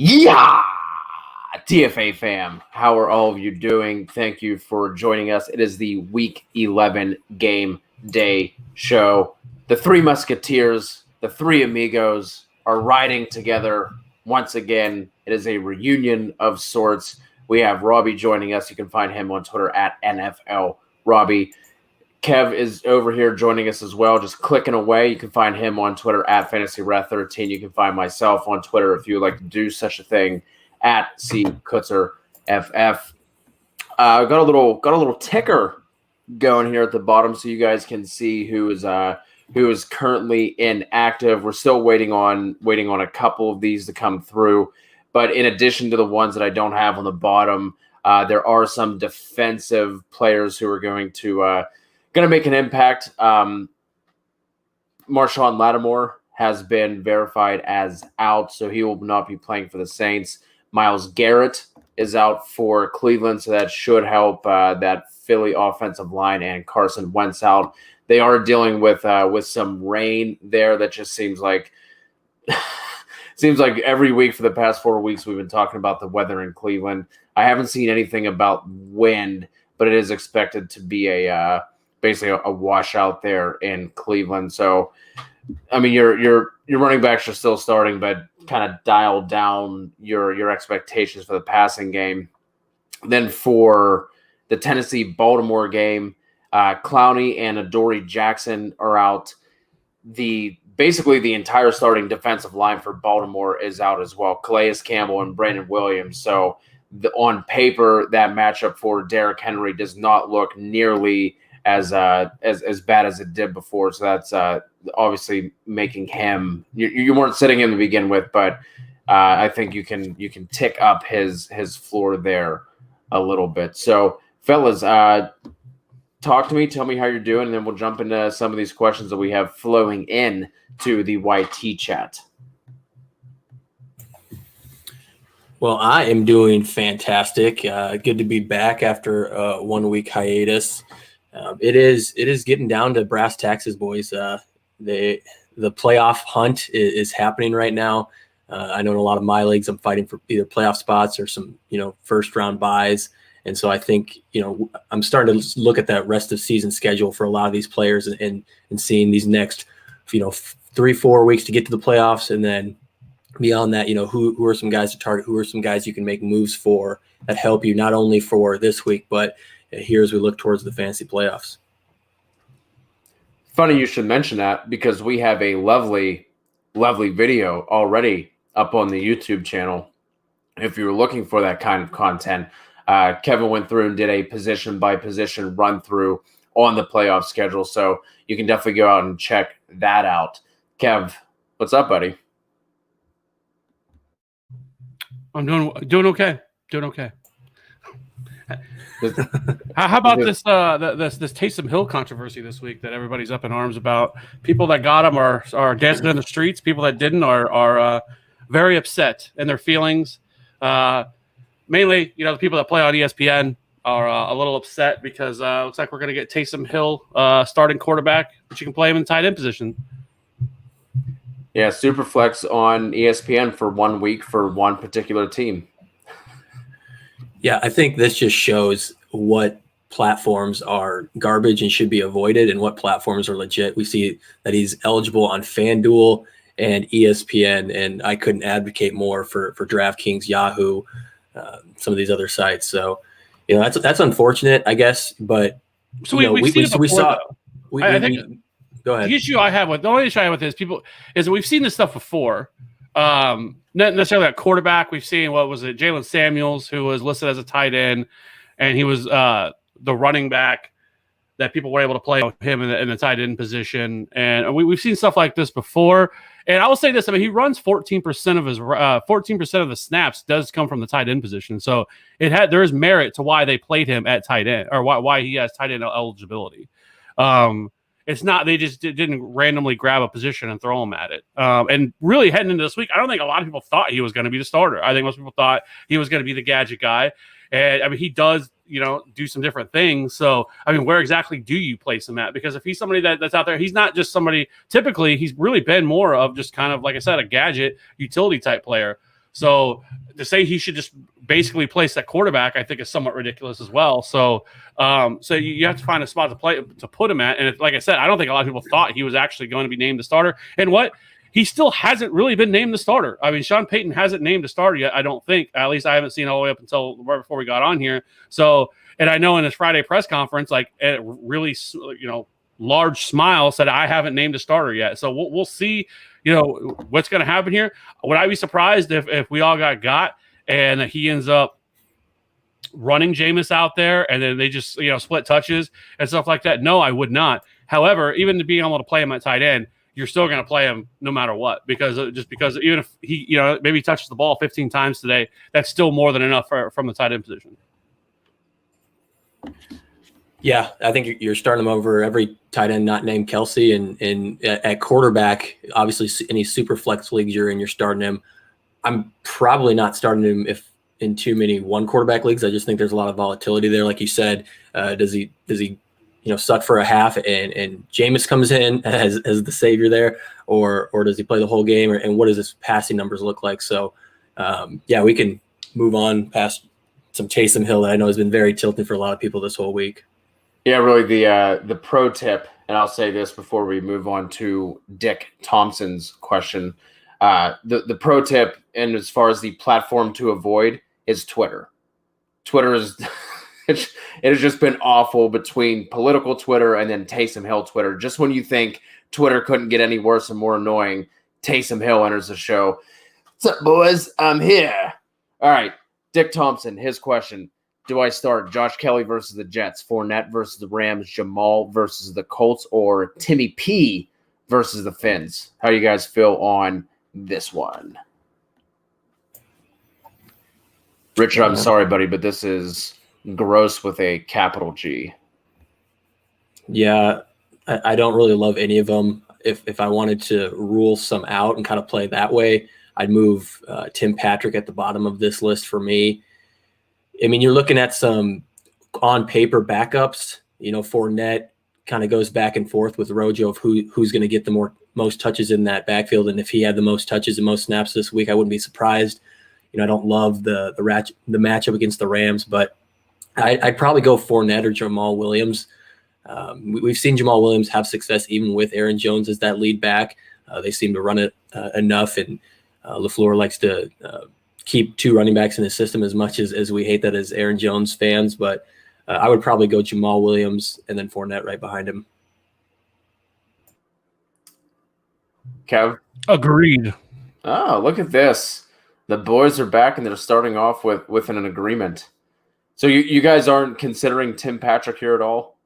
Yeah! TFA Fam, how are all of you doing? Thank you for joining us. It is the Week 11 Game Day show. The Three Musketeers, the Three Amigos, are riding together once again. It is a reunion of sorts. We have Robby joining us. You can find him on Twitter at NFL Robby. Kev is over here joining us as well, just clicking away. You can find him on Twitter at FantasyRat13. You can find myself on Twitter if you would like to do such a thing at CKutzerFF. Got a little ticker going here at the bottom so you guys can see who is currently inactive. We're still waiting on a couple of these to come through, but in addition to the ones that I don't have on the bottom, there are some defensive players who are going to make an impact. Marshawn Lattimore has been verified as out, so he will not be playing for the Saints. Myles Garrett is out for Cleveland, so that should help that Philly offensive line, and Carson Wentz out. They are dealing with some rain there. That just seems like every week for the past 4 weeks we've been talking about the weather in Cleveland. I haven't seen anything about wind, but it is expected to be basically a washout there in Cleveland. So, I mean, your running backs are still starting, but kind of dial down your expectations for the passing game. Then for the Tennessee-Baltimore game, Clowney and Adoree Jackson are out. Basically the entire starting defensive line for Baltimore is out as well. Calais Campbell and Brandon Williams. So on paper, that matchup for Derrick Henry does not look nearly as bad as it did before. So that's obviously making him. You weren't sitting him to begin with, but I think you can tick up his floor there a little bit. So, fellas, talk to me. Tell me how you're doing, and then we'll jump into some of these questions that we have flowing in to the YT chat. Well, I am doing fantastic. Good to be back after a 1 week hiatus. It is getting down to brass taxes, boys. The playoff hunt is happening right now. I know in a lot of my leagues I'm fighting for either playoff spots or some, first round buys. And so I think, I'm starting to look at that rest of season schedule for a lot of these players and seeing these next, 3-4 weeks to get to the playoffs. And then beyond that, who are some guys to target, who are some guys you can make moves for that help you not only for this week, but here as we look towards the fantasy playoffs. Funny you should mention that, because we have a lovely video already up on the YouTube channel. If you're looking for that kind of content, Kevin went through and did a position-by-position run-through on the playoff schedule, so you can definitely go out and check that out. Kev, what's up, buddy? I'm doing okay. Doing okay. How about this Taysom Hill controversy this week that everybody's up in arms about? People that got him are dancing in the streets. People that didn't are very upset in their feelings. Mainly, the people that play on ESPN are a little upset because it looks like we're going to get Taysom Hill starting quarterback, but you can play him in tight end position. Yeah, Superflex on ESPN for 1 week for one particular team. Yeah, I think this just shows what platforms are garbage and should be avoided and what platforms are legit. We see that he's eligible on FanDuel and ESPN, and I couldn't advocate more for DraftKings, Yahoo, some of these other sites. So, that's unfortunate, I guess. But so we saw. I think go ahead. The only issue I have with this people is that we've seen this stuff before. Not necessarily at quarterback. We've seen, Jalen Samuels, who was listed as a tight end, and he was the running back that people were able to play him in the tight end position. And we've seen stuff like this before. And I will say this: he runs 14% of his 14% of the snaps does come from the tight end position. So there is merit to why they played him at tight end, or why he has tight end eligibility. It's not they just didn't randomly grab a position and throw him at it. And really heading into this week, I don't think a lot of people thought he was going to be the starter. I think most people thought he was going to be the gadget guy. And he does, do some different things. So, where exactly do you place him at? Because if he's somebody that's out there, he's not just somebody, typically he's really been more of just kind of, like I said, a gadget utility type player. So to say he should just basically place that quarterback, I think is somewhat ridiculous as well. So so you have to find a spot to put him at. And like I said, I don't think a lot of people thought he was actually going to be named the starter. And he still hasn't really been named the starter. I mean, Sean Payton hasn't named the starter yet, I don't think. At least I haven't seen all the way up until right before we got on here. So, and I know in his Friday press conference, like a really, large smile said, I haven't named a starter yet. So we'll see, what's going to happen here. Would I be surprised if we all got and he ends up running Jameis out there and then they just, split touches and stuff like that? No, I would not. However, even to being able to play him at tight end, you're still going to play him no matter what, because even if he, maybe touches the ball 15 times today, that's still more than enough from the tight end position. Yeah, I think you're starting him over every tight end not named Kelsey, and at quarterback, obviously any super flex leagues you're in, you're starting him. I'm probably not starting him if in too many one quarterback leagues. I just think there's a lot of volatility there. Like you said, does he suck for a half and Jameis comes in as the savior there, or does he play the whole game, and what does his passing numbers look like? So we can move on past some Taysom Hill that I know has been very tilting for a lot of people this whole week. Yeah, really the pro tip, and I'll say this before we move on to Dick Thompson's question. The pro tip, and as far as the platform to avoid, is Twitter. Twitter is it has just been awful between political Twitter and then Taysom Hill Twitter. Just when you think Twitter couldn't get any worse and more annoying, Taysom Hill enters the show. What's up, boys? I'm here. All right, Dick Thompson, his question. Do I start Josh Kelly versus the Jets, Fournette versus the Rams, Jamal versus the Colts, or Timmy P versus the Finns? How do you guys feel on this one? Richard, I'm sorry, buddy, but this is gross with a capital G. Yeah, I don't really love any of them. If I wanted to rule some out and kind of play that way, I'd move Tim Patrick at the bottom of this list for me. I mean, you're looking at some on paper backups. Fournette kind of goes back and forth with Rojo of who's going to get the most touches in that backfield. And if he had the most touches and most snaps this week, I wouldn't be surprised. I don't love the matchup against the Rams, but I'd probably go Fournette or Jamal Williams. We've seen Jamal Williams have success even with Aaron Jones as that lead back. They seem to run it enough, and LaFleur likes to keep two running backs in his system as much as we hate that as Aaron Jones fans. But I would probably go Jamal Williams and then Fournette right behind him. Kev? Agreed. Oh, look at this. The boys are back, and they're starting off with an agreement. So you guys aren't considering Tim Patrick here at all?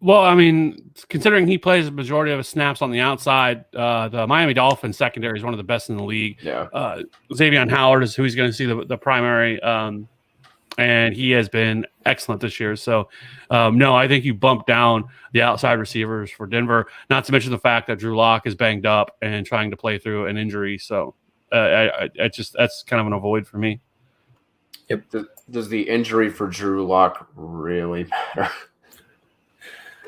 Well, I mean, considering he plays the majority of his snaps on the outside, the Miami Dolphins secondary is one of the best in the league. Yeah. Xavier Howard is who he's going to see the primary, and he has been excellent this year. So, no, I think you bump down the outside receivers for Denver, not to mention the fact that Drew Lock is banged up and trying to play through an injury. So, that's kind of an avoid for me. Yep. Does the injury for Drew Lock really matter?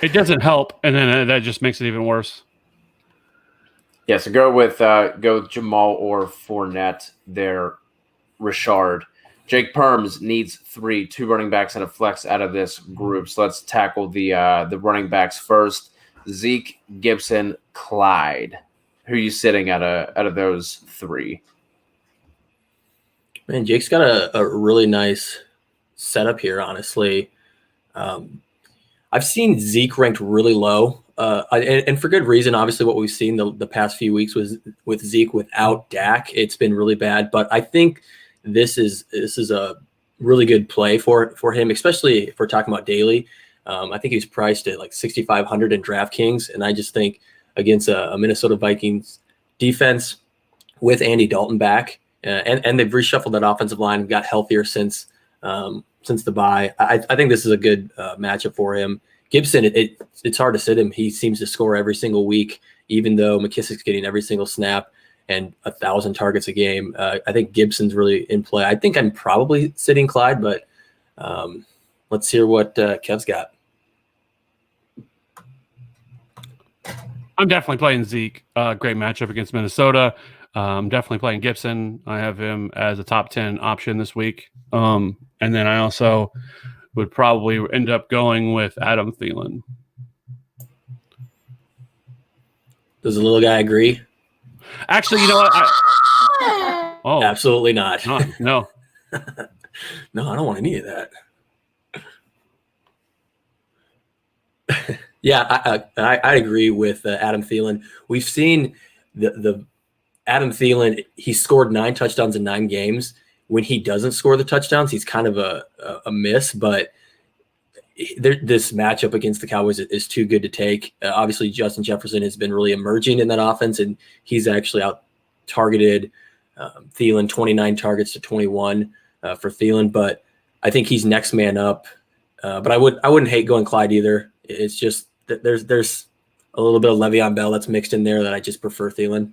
It doesn't help, and then that just makes it even worse. Yeah, so go with Jamal or Fournette there, Richard. Jake Perms needs 2 running backs and a flex out of this group. So let's tackle the running backs first. Zeke, Gibson, Clyde. Who are you sitting out of those 3? Man, Jake's got a really nice setup here, honestly. I've seen Zeke ranked really low, and for good reason. Obviously, what we've seen the past few weeks was with Zeke without Dak, it's been really bad. But I think this is a really good play for him, especially if we're talking about daily. I think he's priced at like 6,500 in DraftKings, and I just think against a Minnesota Vikings defense with Andy Dalton back, and they've reshuffled that offensive line, got healthier since the bye. I think this is a good matchup for him. Gibson, it's hard to sit him. He seems to score every single week, even though McKissick's getting every single snap and 1,000 targets a game. I think Gibson's really in play. I think I'm probably sitting Clyde, but let's hear what Kev's got. I'm definitely playing Zeke. Great matchup against Minnesota. I'm definitely playing Gibson. I have him as a top 10 option this week. And then I also would probably end up going with Adam Thielen. Does the little guy agree? Actually, you know what? Absolutely not. No. No, I don't want any of that. Yeah, I agree with Adam Thielen. We've seen the Adam Thielen. He scored 9 touchdowns in 9 games. When he doesn't score the touchdowns, he's kind of a miss. But this matchup against the Cowboys is too good to take. Obviously, Justin Jefferson has been really emerging in that offense, and he's actually out-targeted Thielen 29 targets to 21 for Thielen. But I think he's next man up. But I wouldn't hate going Clyde either. It's just that there's a little bit of Le'Veon Bell that's mixed in there that I just prefer Thielen.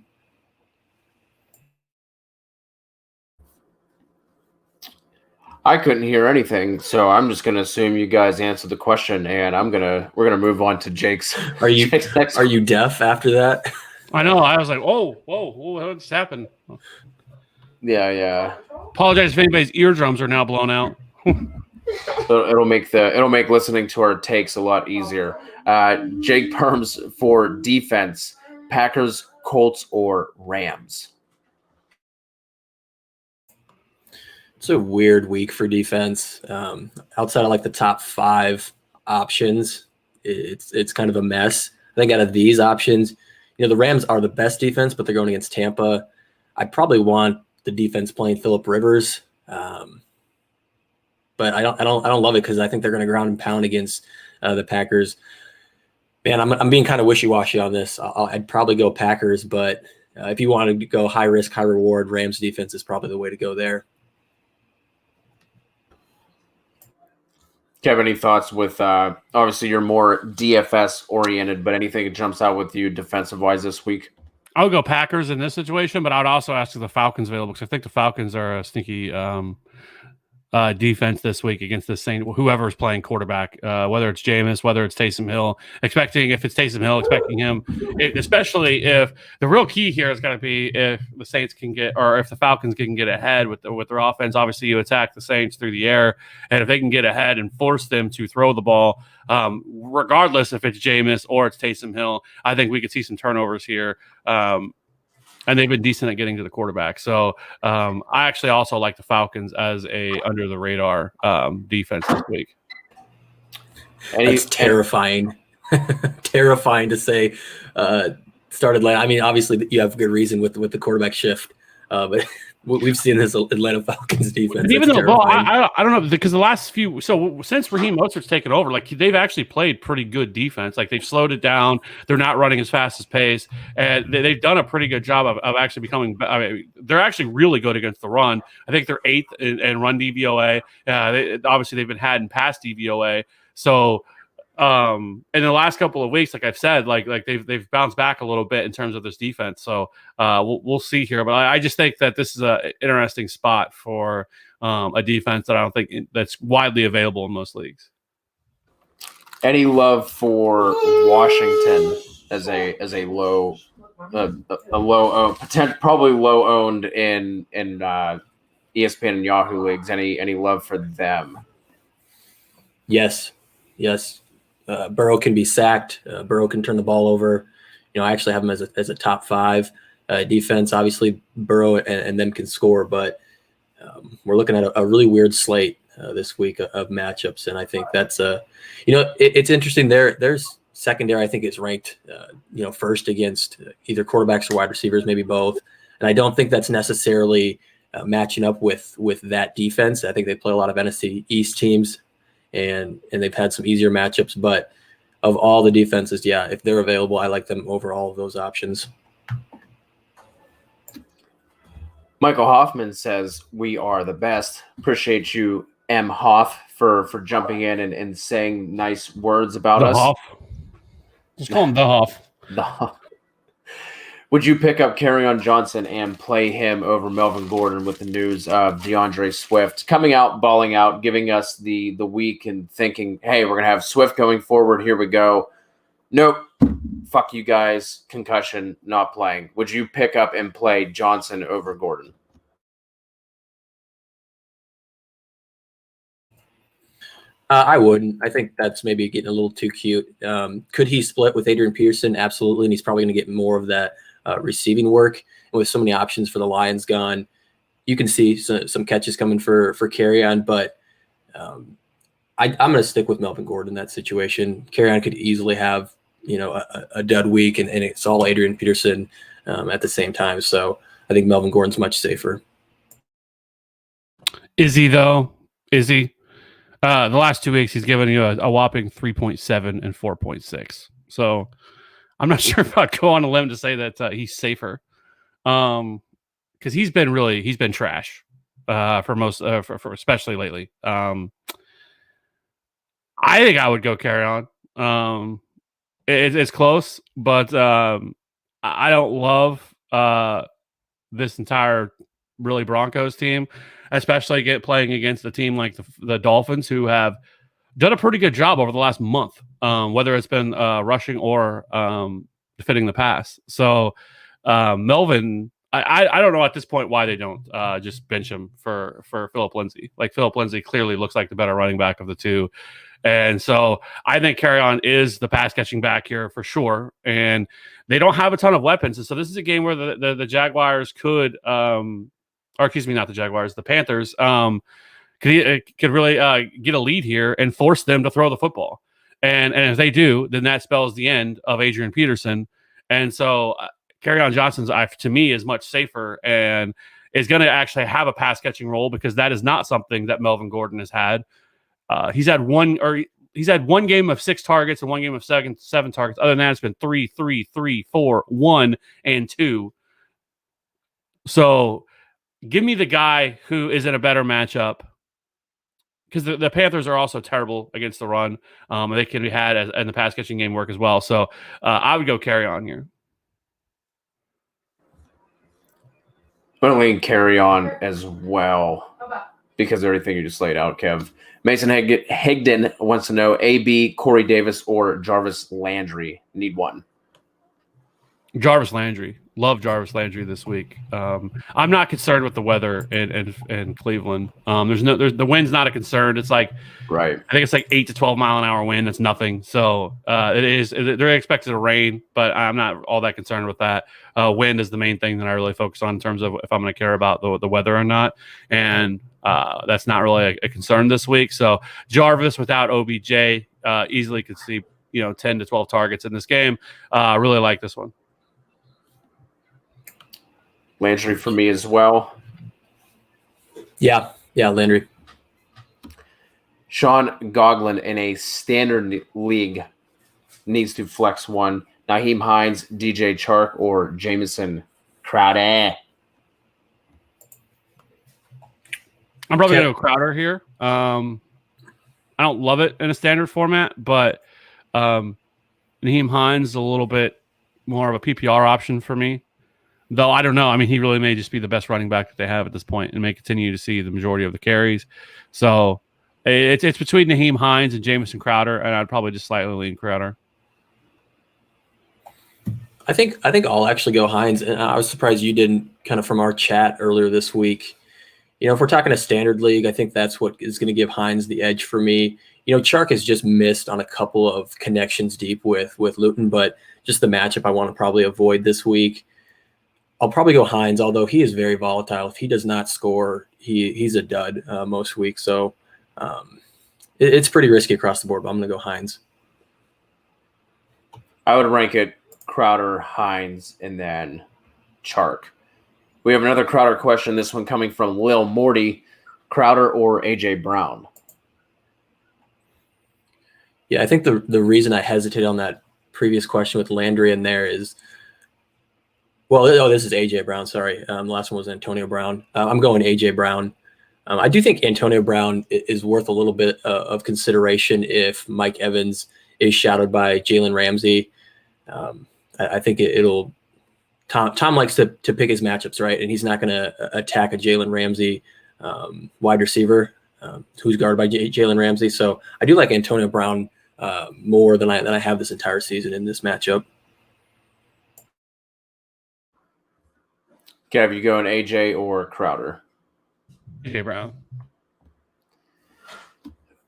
I couldn't hear anything, so I'm just gonna assume you guys answered the question, and we're gonna move on to Jake's. Are you Jake's next are you deaf after that? I know. I was like, whoa, what just happened? Yeah. Apologize if anybody's eardrums are now blown out. So it'll make listening to our takes a lot easier. Jake Perms for defense: Packers, Colts, or Rams? It's a weird week for defense. Outside of like the top 5 options, it's kind of a mess. I think out of these options, the Rams are the best defense, but they're going against Tampa. I probably want the defense playing Phillip Rivers, but I don't love it because I think they're going to ground and pound against the Packers. Man, I'm being kind of wishy-washy on this. I'd probably go Packers, but if you want to go high risk, high reward, Rams defense is probably the way to go there. Do you have any thoughts with obviously you're more DFS oriented, but anything that jumps out with you defensive wise this week? I would go Packers in this situation, but I would also ask if the Falcons available because I think the Falcons are a sneaky defense this week against the Saint, whoever is playing quarterback, whether it's Jameis, whether it's Taysom Hill. If it's Taysom Hill, expecting him, especially if the real key here is going to be if the Saints can get, or if the Falcons can get ahead with their offense. Obviously, you attack the Saints through the air, and if they can get ahead and force them to throw the ball, regardless if it's Jameis or it's Taysom Hill, I think we could see some turnovers here. And they've been decent at getting to the quarterback. So I actually also like the Falcons as a under the radar defense this week. That's terrifying. Terrifying to say. Started late. I mean, obviously you have good reason with the quarterback shift, but we've seen this Atlanta Falcons defense. Even though, well, I don't know, because the last few, so since Raheem Mostert's taken over, like they've actually played pretty good defense. Like they've slowed it down. They're not running as fast as pace, and they've done a pretty good job of actually becoming. I mean, they're actually really good against the run. I think they're 8th in run DVOA. Obviously, they've been had in pass DVOA. So. In the last couple of weeks, like I've said, like they've bounced back a little bit in terms of this defense. So we'll see here, but I just think that this is an interesting spot for a defense that I don't think that's widely available in most leagues. Any love for Washington as a low, probably low owned in ESPN and Yahoo leagues? Any love for them? Yes. Burrow can be sacked. Burrow can turn the ball over. I actually have him as a top 5 defense. Obviously, Burrow and them can score, but we're looking at a really weird slate this week of matchups, and I think that's it's interesting. There's secondary. I think is ranked first against either quarterbacks or wide receivers, maybe both, and I don't think that's necessarily matching up with that defense. I think they play a lot of NFC East teams. And they've had some easier matchups, but of all the defenses, if they're available, I like them over all of those options. Michael Hoffman says, "We are the best." Appreciate you, M. Hoff, for jumping in and saying nice words about us. Hoff. Just call him the Hoff. The Hoff. Would you pick up Kerryon Johnson and play him over Melvin Gordon with the news of DeAndre Swift coming out, balling out, giving us the week and thinking, hey, we're going to have Swift going forward. Here we go. Nope. Fuck you guys. Concussion, not playing. Would you pick up and play Johnson over Gordon? I wouldn't. I think that's maybe getting a little too cute. Could he split with Adrian Peterson? Absolutely, and he's probably going to get more of that receiving work. And with so many options for the Lions gone, you can see some catches coming for Kerryon, but I'm going to stick with Melvin Gordon in that situation. Kerryon could easily have a dud week, and it's all Adrian Peterson at the same time. So I think Melvin Gordon's much safer. Is he though? Is he? The last 2 weeks, he's given you a whopping 3.7 and 4.6. So I'm not sure if I'd go on a limb to say that he's safer, because he's been trash for most, for especially lately. I think I would go Kerryon. It's close, but I don't love this entire really Broncos team, especially playing against a team like the Dolphins, who have done a pretty good job over the last month, whether it's been rushing or defending the pass. So Melvin, I don't know at this point why they don't just bench him for Phillip Lindsay. Like, Phillip Lindsay clearly looks like the better running back of the two. And so I think Kerryon is the pass catching back here for sure. And they don't have a ton of weapons. And so this is a game where the Jaguars could, or excuse me, not the Jaguars, the Panthers could really get a lead here and force them to throw the football. And if they do, then that spells the end of Adrian Peterson. And so Kerryon Johnson's, to me, is much safer and is going to actually have a pass catching role, because that is not something that Melvin Gordon has had. He's had one game of 6 targets and one game of seven targets. Other than that, it's been 3, 3, 3, 4, 1, and 2. So give me the guy who is in a better matchup, because the Panthers are also terrible against the run. They can be had in the pass catching game work as well. So I would go Kerryon here. I'm going to lean Kerryon as well because of everything you just laid out, Kev. Mason Higdon wants to know AB, Corey Davis, or Jarvis Landry. Need one. Jarvis Landry. Love Jarvis Landry this week. I'm not concerned with the weather in Cleveland. The wind's not a concern. It's like, right. I think it's like 8 to 12 mile an hour wind. That's nothing. So they're expected to rain, but I'm not all that concerned with that. Wind is the main thing that I really focus on in terms of if I'm going to care about the weather or not. And that's not really a concern this week. So Jarvis without OBJ easily could see 10 to 12 targets in this game. Really like this one. Landry for me as well. Yeah, Landry. Sean Goglin in a standard league needs to flex one. Nyheim Hines, DJ Chark, or Jamison Crowder. I'm probably going to go Crowder here. I don't love it in a standard format, but Nyheim Hines is a little bit more of a PPR option for me. Though I don't know. I mean, he really may just be the best running back that they have at this point and may continue to see the majority of the carries. So it's between Nyheim Hines and Jamison Crowder, and I'd probably just slightly lean Crowder. I think I'll actually go Hines, and I was surprised you didn't, kind of from our chat earlier this week. If we're talking a standard league, I think that's what is going to give Hines the edge for me. Chark has just missed on a couple of connections deep with Luton, but just the matchup I want to probably avoid this week. I'll probably go Hines, although he is very volatile. If he does not score, he's a dud most weeks. So it's pretty risky across the board, but I'm going to go Hines. I would rank it Crowder, Hines, and then Chark. We have another Crowder question, this one coming from Lil Morty. Crowder or A.J. Brown? Yeah, I think the reason I hesitated on that previous question with Landry in there is, this is A.J. Brown, sorry. The last one was Antonio Brown. I'm going A.J. Brown. I do think Antonio Brown is worth a little bit of consideration if Mike Evans is shadowed by Jalen Ramsey. I think it'll – Tom likes to pick his matchups, right? And he's not going to attack a Jalen Ramsey wide receiver who's guarded by Jalen Ramsey. So I do like Antonio Brown more than I have this entire season in this matchup. Kev, you going AJ or Crowder? AJ Brown.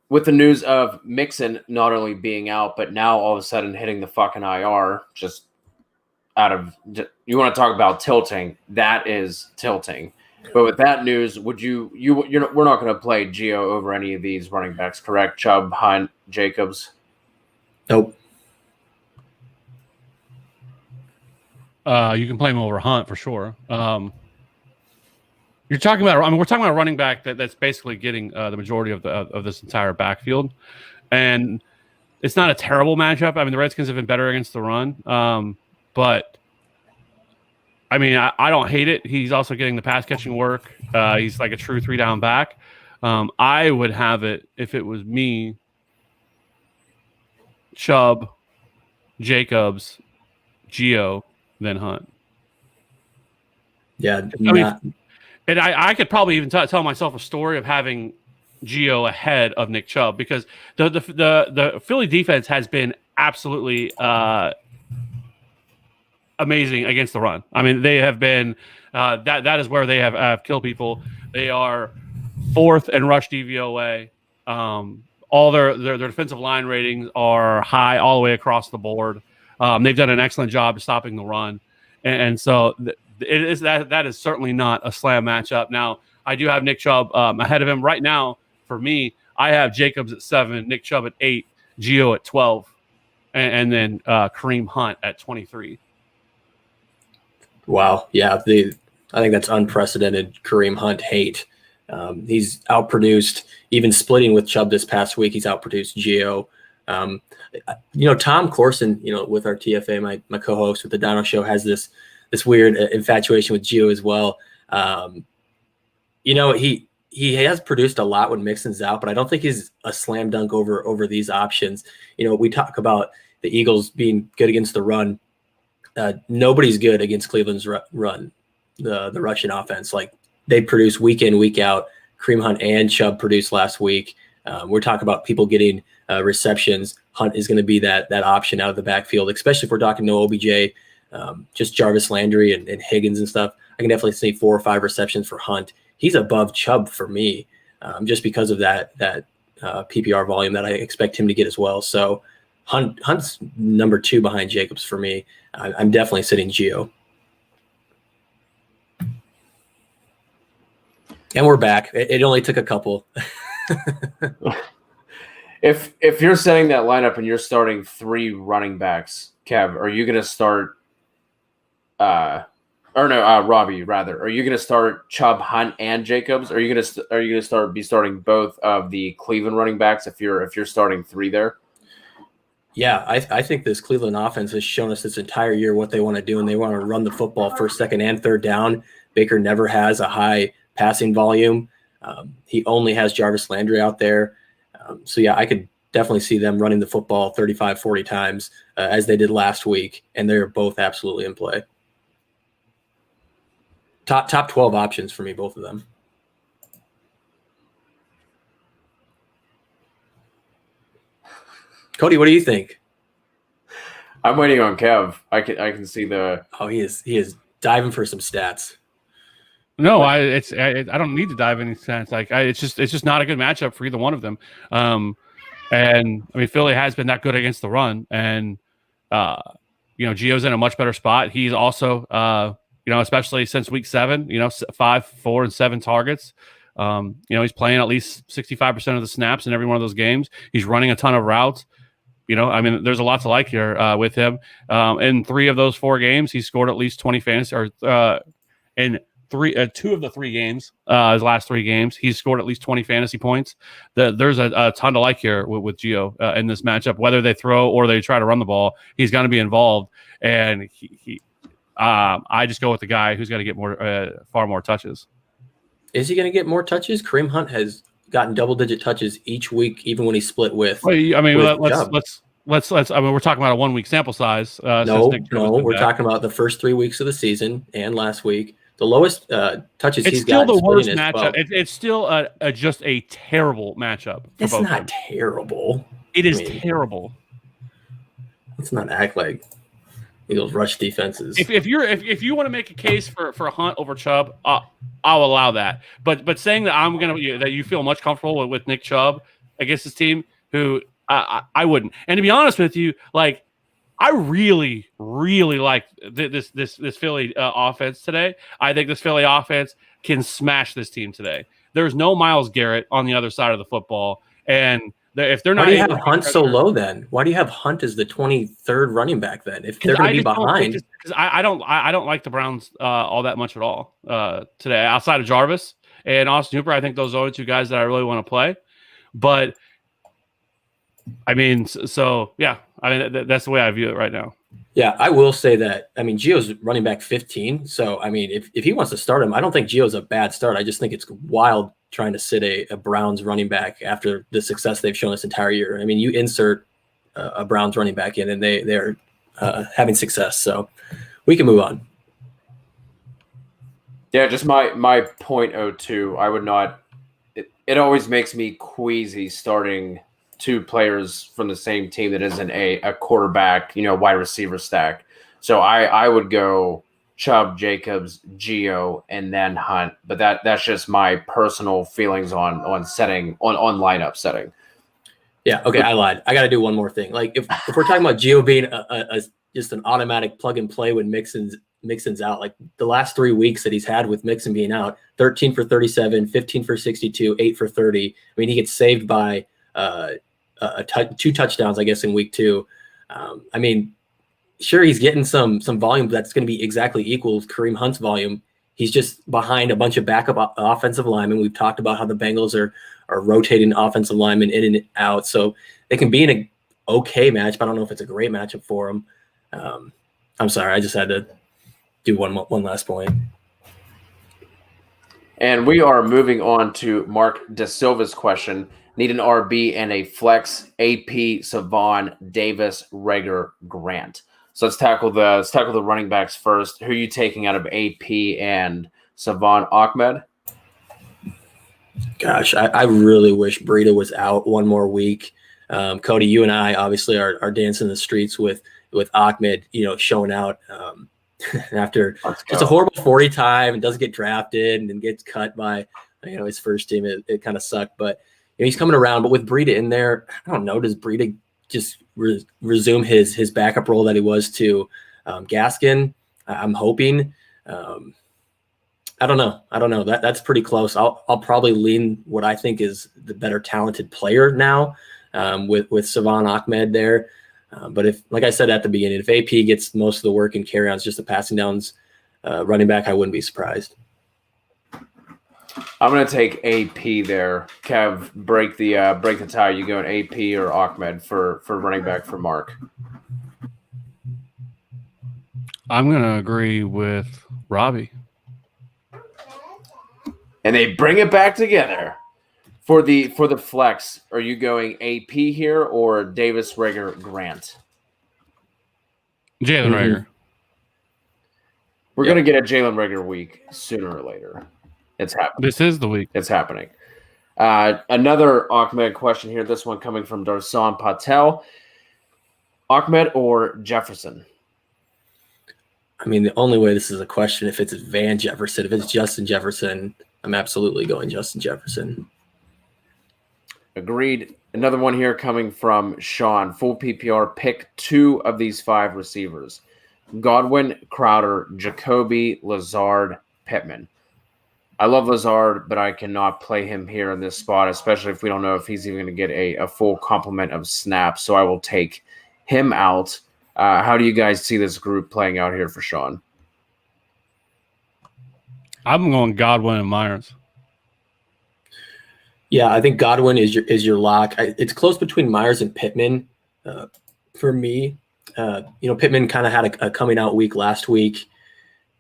With the news of Mixon not only being out, but now all of a sudden hitting the fucking IR, just out of you want to talk about tilting? That is tilting. But with that news, would we're not going to play Gio over any of these running backs, correct? Chubb, Hunt, Jacobs. Nope. You can play him over Hunt for sure. You're talking about. I mean, we're talking about a running back that's basically getting the majority of this entire backfield, and it's not a terrible matchup. I mean, the Redskins have been better against the run, but I mean, I don't hate it. He's also getting the pass catching work. He's like a true 3-down back. I would have it if it was me. Chubb, Jacobs, Gio, then Hunt. Yeah, and I could probably even tell myself a story of having Gio ahead of Nick Chubb, because the Philly defense has been absolutely amazing against the run. I mean, they have been that is where they have killed people. They are 4th in rush DVOA. All their defensive line ratings are high all the way across the board. They've done an excellent job of stopping the run, and so it is that is certainly not a slam matchup. Now, I do have Nick Chubb ahead of him right now. For me, I have Jacobs at 7, Nick Chubb at 8, Gio at 12, and then Kareem Hunt at 23. Wow. Yeah, I think that's unprecedented Kareem Hunt hate. He's outproduced, even splitting with Chubb this past week, he's outproduced Gio. Tom Corson, with our TFA, my co-host with the Dino Show, has this weird infatuation with Gio as well. He has produced a lot when Mixon's out, but I don't think he's a slam dunk over these options. We talk about the Eagles being good against the run. Nobody's good against Cleveland's run, the Russian offense. Like, they produce week in, week out. Kareem Hunt and Chubb produced last week. We're talking about people getting receptions. Hunt is going to be that option out of the backfield, especially if we're talking no OBJ, just Jarvis Landry and Higgins and stuff. I can definitely see 4 or 5 receptions for Hunt. He's above Chubb for me, just because of that PPR volume that I expect him to get as well. So Hunt's number 2 behind Jacobs for me. I'm definitely sitting Gio. And we're back. It only took a couple. If you're setting that lineup and you're starting 3 running backs, Kev, are you going to start Robby rather? Are you going to start Chubb, Hunt, and Jacobs? Are you going to be starting both of the Cleveland running backs if you're starting 3 there? Yeah, I think this Cleveland offense has shown us this entire year what they want to do, and they want to run the football first, second, and third down. Baker never has a high passing volume. He only has Jarvis Landry out there. So, yeah, I could definitely see them running the football 35, 40 times as they did last week, and they're both absolutely in play. Top 12 options for me, both of them. Cody, what do you think? I'm waiting on Kev. I can see the. Oh, he is diving for some stats. No, I don't need to dive any stats. Like, it's just not a good matchup for either one of them. And I mean, Philly has been that good against the run, and Gio's in a much better spot. He's also especially since week 7, 5, 4, and 7 targets. He's playing at least 65% of the snaps in every one of those games. He's running a ton of routes. I mean, there's a lot to like here with him. In 3 of those 4 games, he scored at least 20 fantasy, or in 2 of the 3 games, his last 3 games, he's scored at least 20 fantasy points. There's a ton to like here with Gio in this matchup. Whether they throw or they try to run the ball, he's going to be involved. And I just go with the guy who's going to get far more touches. Is he going to get more touches? Kareem Hunt has gotten double-digit touches each week, even when he split with. Well, I mean, let's. I mean, we're talking about a 1-week sample size. No, we're talking about the first 3 weeks of the season and last week. The lowest touches he's got. It's still the worst matchup. It's still just a terrible matchup. It's not terrible. It is terrible. Let's not act like Eagles rush defenses. If you want to make a case for Hunt over Chubb, I'll allow that. But saying that that you feel much comfortable with Nick Chubb against this team, who I wouldn't. And to be honest with you, like I really like this Philly offense today. I think this Philly offense can smash this team today. There's no Myles Garrett on the other side of the football, and if they're not, why do you have Hunt so low then? Why do you have Hunt as the 23rd running back then? If they're going to be behind, because I don't like the Browns all that much at all today. Outside of Jarvis and Austin Hooper, I think those are the only two guys that I really want to play. But I mean, so yeah, I mean that's the way I view it right now. Yeah, I will say that. I mean, Gio's running back 15, so I mean, if he wants to start him, I don't think Gio's a bad start. I just think it's wild trying to sit a Browns running back after the success they've shown this entire year. I mean, you insert a Browns running back in, and they're having success. So we can move on. Yeah, just my .02. I would not. It always makes me queasy starting two players from the same team that isn't a quarterback, wide receiver stack. So I would go Chubb, Jacobs, Gio, and then Hunt. But that's just my personal feelings on lineup setting. Yeah, okay, I lied. I got to do one more thing. Like if we're talking about Gio being just an automatic plug and play when Mixon's out, like the last 3 weeks that he's had with Mixon being out, 13 for 37, 15 for 62, 8 for 30. I mean, he gets saved by 2 touchdowns, I guess, in week 2. I mean, sure, he's getting some volume that's going to be exactly equal to Kareem Hunt's volume. He's just behind a bunch of backup offensive linemen. We've talked about how the Bengals are rotating offensive linemen in and out, so they can be in a okay match, but I don't know if it's a great matchup for them. I'm sorry, I just had to do one last point. And we are moving on to Mark De Silva's question. Need an RB and a flex, AP, Savon, Davis, Rager, Grant. So let's tackle the running backs first. Who are you taking out of AP and Savon Ahmed? Gosh, I really wish Breida was out one more week. Cody, you and I obviously are dancing the streets with Ahmed, showing out after just a horrible 40 time and doesn't get drafted and then gets cut by his first team. It kind of sucked, but he's coming around. But with Breida in there, I don't know. Does Breida just resume his backup role that he was to Gaskin? I'm hoping. I don't know. That's pretty close. I'll probably lean what I think is the better talented player now with Savon Ahmed there. But if, like I said at the beginning, if AP gets most of the work and carry-ons, just the passing downs running back, I wouldn't be surprised. I'm going to take AP there. Kev, break the tie. You going AP or Ahmed for running back for Mark? I'm going to agree with Robby. And they bring it back together. For the flex, are you going AP here or Davis, Rager, Grant? Jalen Rager. We're going to get a Jalen Rager week sooner or later. It's happening. This is the week. It's happening. Another Ahmed question here. This one coming from Darsan Patel. Ahmed or Jefferson? I mean, the only way this is a question if it's Van Jefferson. If it's Justin Jefferson, I'm absolutely going Justin Jefferson. Agreed. Another one here coming from Sean. Full PPR, pick 2 of these 5 receivers. Godwin, Crowder, Jacoby, Lazard, Pittman. I love Lazard, but I cannot play him here in this spot, especially if we don't know if he's even going to get a full complement of snaps. So I will take him out. How do you guys see this group playing out here for Sean? I'm going Godwin and Myers. Yeah, I think Godwin is your lock. It's close between Myers and Pittman for me. Pittman kind of had a coming out week last week.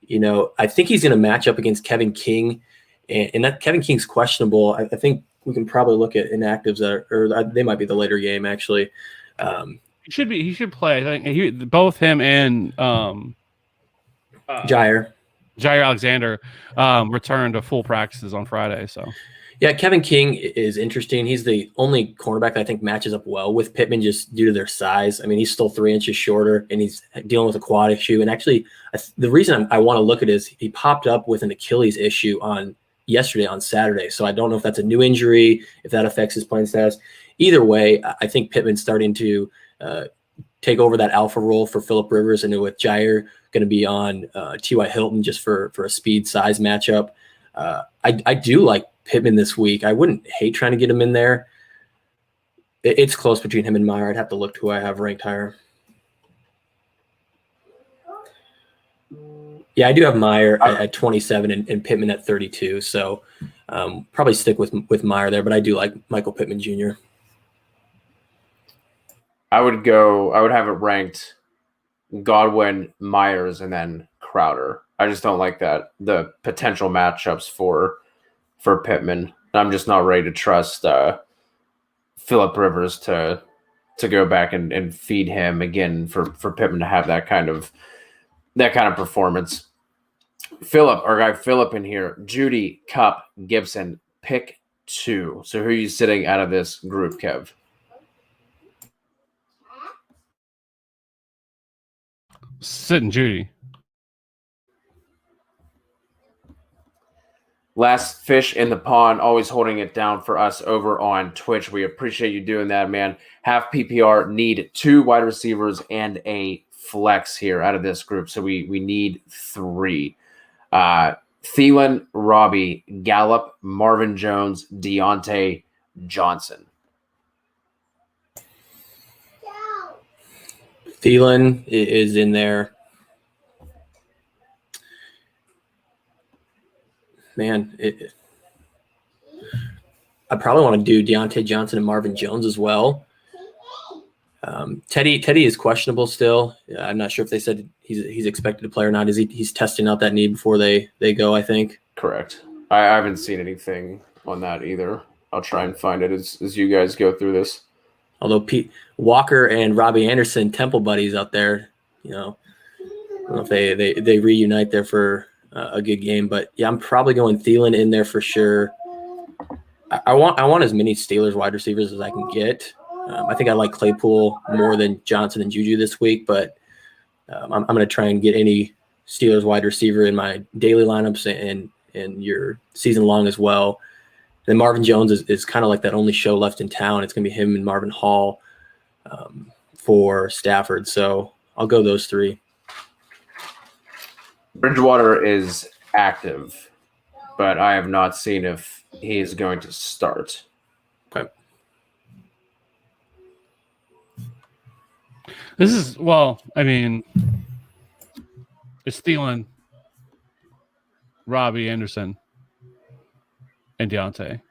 I think he's going to match up against Kevin King, and that Kevin King's questionable. I think we can probably look at inactives or they might be the later game actually. He should play. I think both him and Jair. Jair Alexander returned to full practices on Friday. So, yeah, Kevin King is interesting. He's the only cornerback that I think matches up well with Pittman just due to their size. I mean, he's still 3 inches shorter, and he's dealing with a quad issue. And actually, the reason I want to look at it is he popped up with an Achilles issue on Saturday. So I don't know if that's a new injury, if that affects his playing status. Either way, I think Pittman's starting to take over that alpha role for Phillip Rivers, and with Jair going to be on T.Y. Hilton just for a speed size matchup. I do like Pittman this week. I wouldn't hate trying to get him in there. It's close between him and Meyer. I'd have to look to who I have ranked higher. Yeah, I do have Meyer at 27 and Pittman at 32. So probably stick with Meyer there, but I do like Michael Pittman Jr. I would have it ranked Godwin, Myers, and then Crowder. I just don't like the potential matchups for Pittman. I'm just not ready to trust Phillip Rivers to go back and feed him again for Pittman to have that kind of performance. Phillip in here. Judy, Cup, Gibson, pick 2. So who are you sitting out of this group, Kev? Sitting Judy. Last fish in the pond, always holding it down for us over on Twitch. We appreciate you doing that, man. Half PPR need 2 wide receivers and a flex here out of this group. So we need 3. Thielen, Robby, Gallup, Marvin Jones, Deontay Johnson. Thielen is in there. Man, I probably want to do Deontay Johnson and Marvin Jones as well. Teddy is questionable still. I'm not sure if they said he's expected to play or not. He's testing out that knee before they go, I think. Correct. I haven't seen anything on that either. I'll try and find it as you guys go through this. Although Pete Walker and Robbie Anderson, Temple buddies out there, I don't know if they reunite there for a good game. But yeah, I'm probably going Thielen in there for sure. I want as many Steelers wide receivers as I can get. I think I like Claypool more than Johnson and Juju this week, but I'm going to try and get any Steelers wide receiver in my daily lineups and your season long as well. Then Marvin Jones is kind of like that only show left in town. It's going to be him and Marvin Hall for Stafford. So I'll go those 3. Bridgewater is active, but I have not seen if he is going to start. Okay. This is, it's Thielen, Robbie Anderson, and Deontay.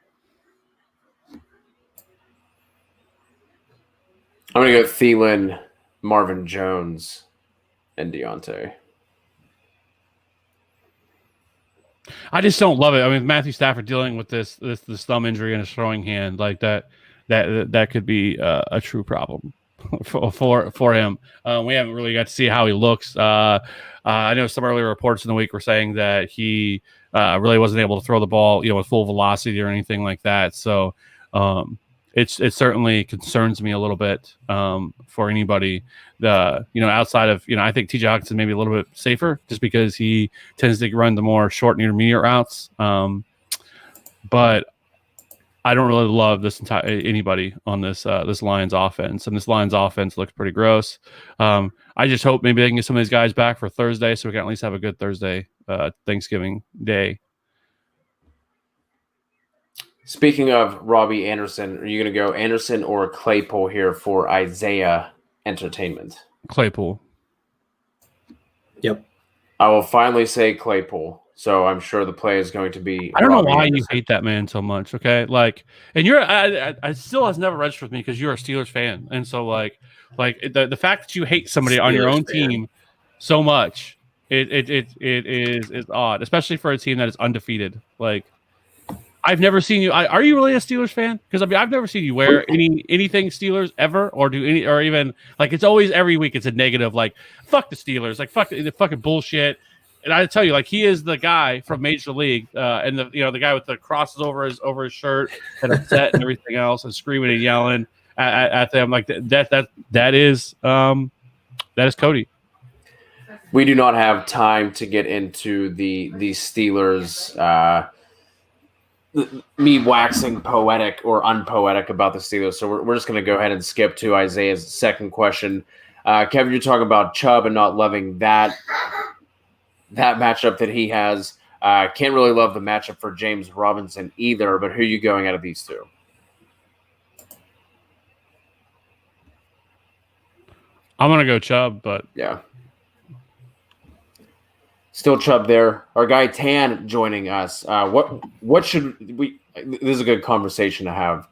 I'm going to go Thielen, Marvin Jones, and Deontay. I just don't love it. I mean, Matthew Stafford dealing with this thumb injury in his throwing hand, like that could be a true problem for him. We haven't really got to see how he looks. I know some earlier reports in the week were saying that he really wasn't able to throw the ball, with full velocity or anything like that. So it certainly concerns me a little bit for anybody. Outside of I think TJ Hawkinson may be a little bit safer just because he tends to run the more short and intermediate routes. But I don't really love anybody on this Lions offense, and this Lions offense looks pretty gross. I just hope maybe they can get some of these guys back for Thursday, so we can at least have a good Thursday, Thanksgiving Day. Speaking of Robbie Anderson, are you going to go Anderson or Claypool here for Isaiah Entertainment? Claypool. Yep. I will finally say Claypool. So I'm sure the play is going to be. I don't know why you hate that man so much. Okay, and I still has never registered with me because you're a Steelers fan, and so like the fact that you hate somebody on your own team so much, it is odd, especially for a team that is undefeated. Like, I've never seen you. Are you really a Steelers fan? Because I've never seen you wear anything Steelers ever, or even it's always every week it's a negative. Like, fuck the Steelers. Like, fuck the fucking bullshit. and I tell you, like, he is the guy from Major League, and the guy with the crosses over his shirt and upset and everything else, and screaming and yelling at them. Like that is Cody. We do not have time to get into the Steelers. Me waxing poetic or unpoetic about the Steelers. So we're just going to go ahead and skip to Isaiah's second question. Kevin, you're talking about Chubb and not loving that matchup that he has. Can't really love the matchup for James Robinson either, but who are you going out of these two? I'm going to go Chubb, but yeah. Still Chubb there. Our guy Tan joining us. What should we? This is a good conversation to have.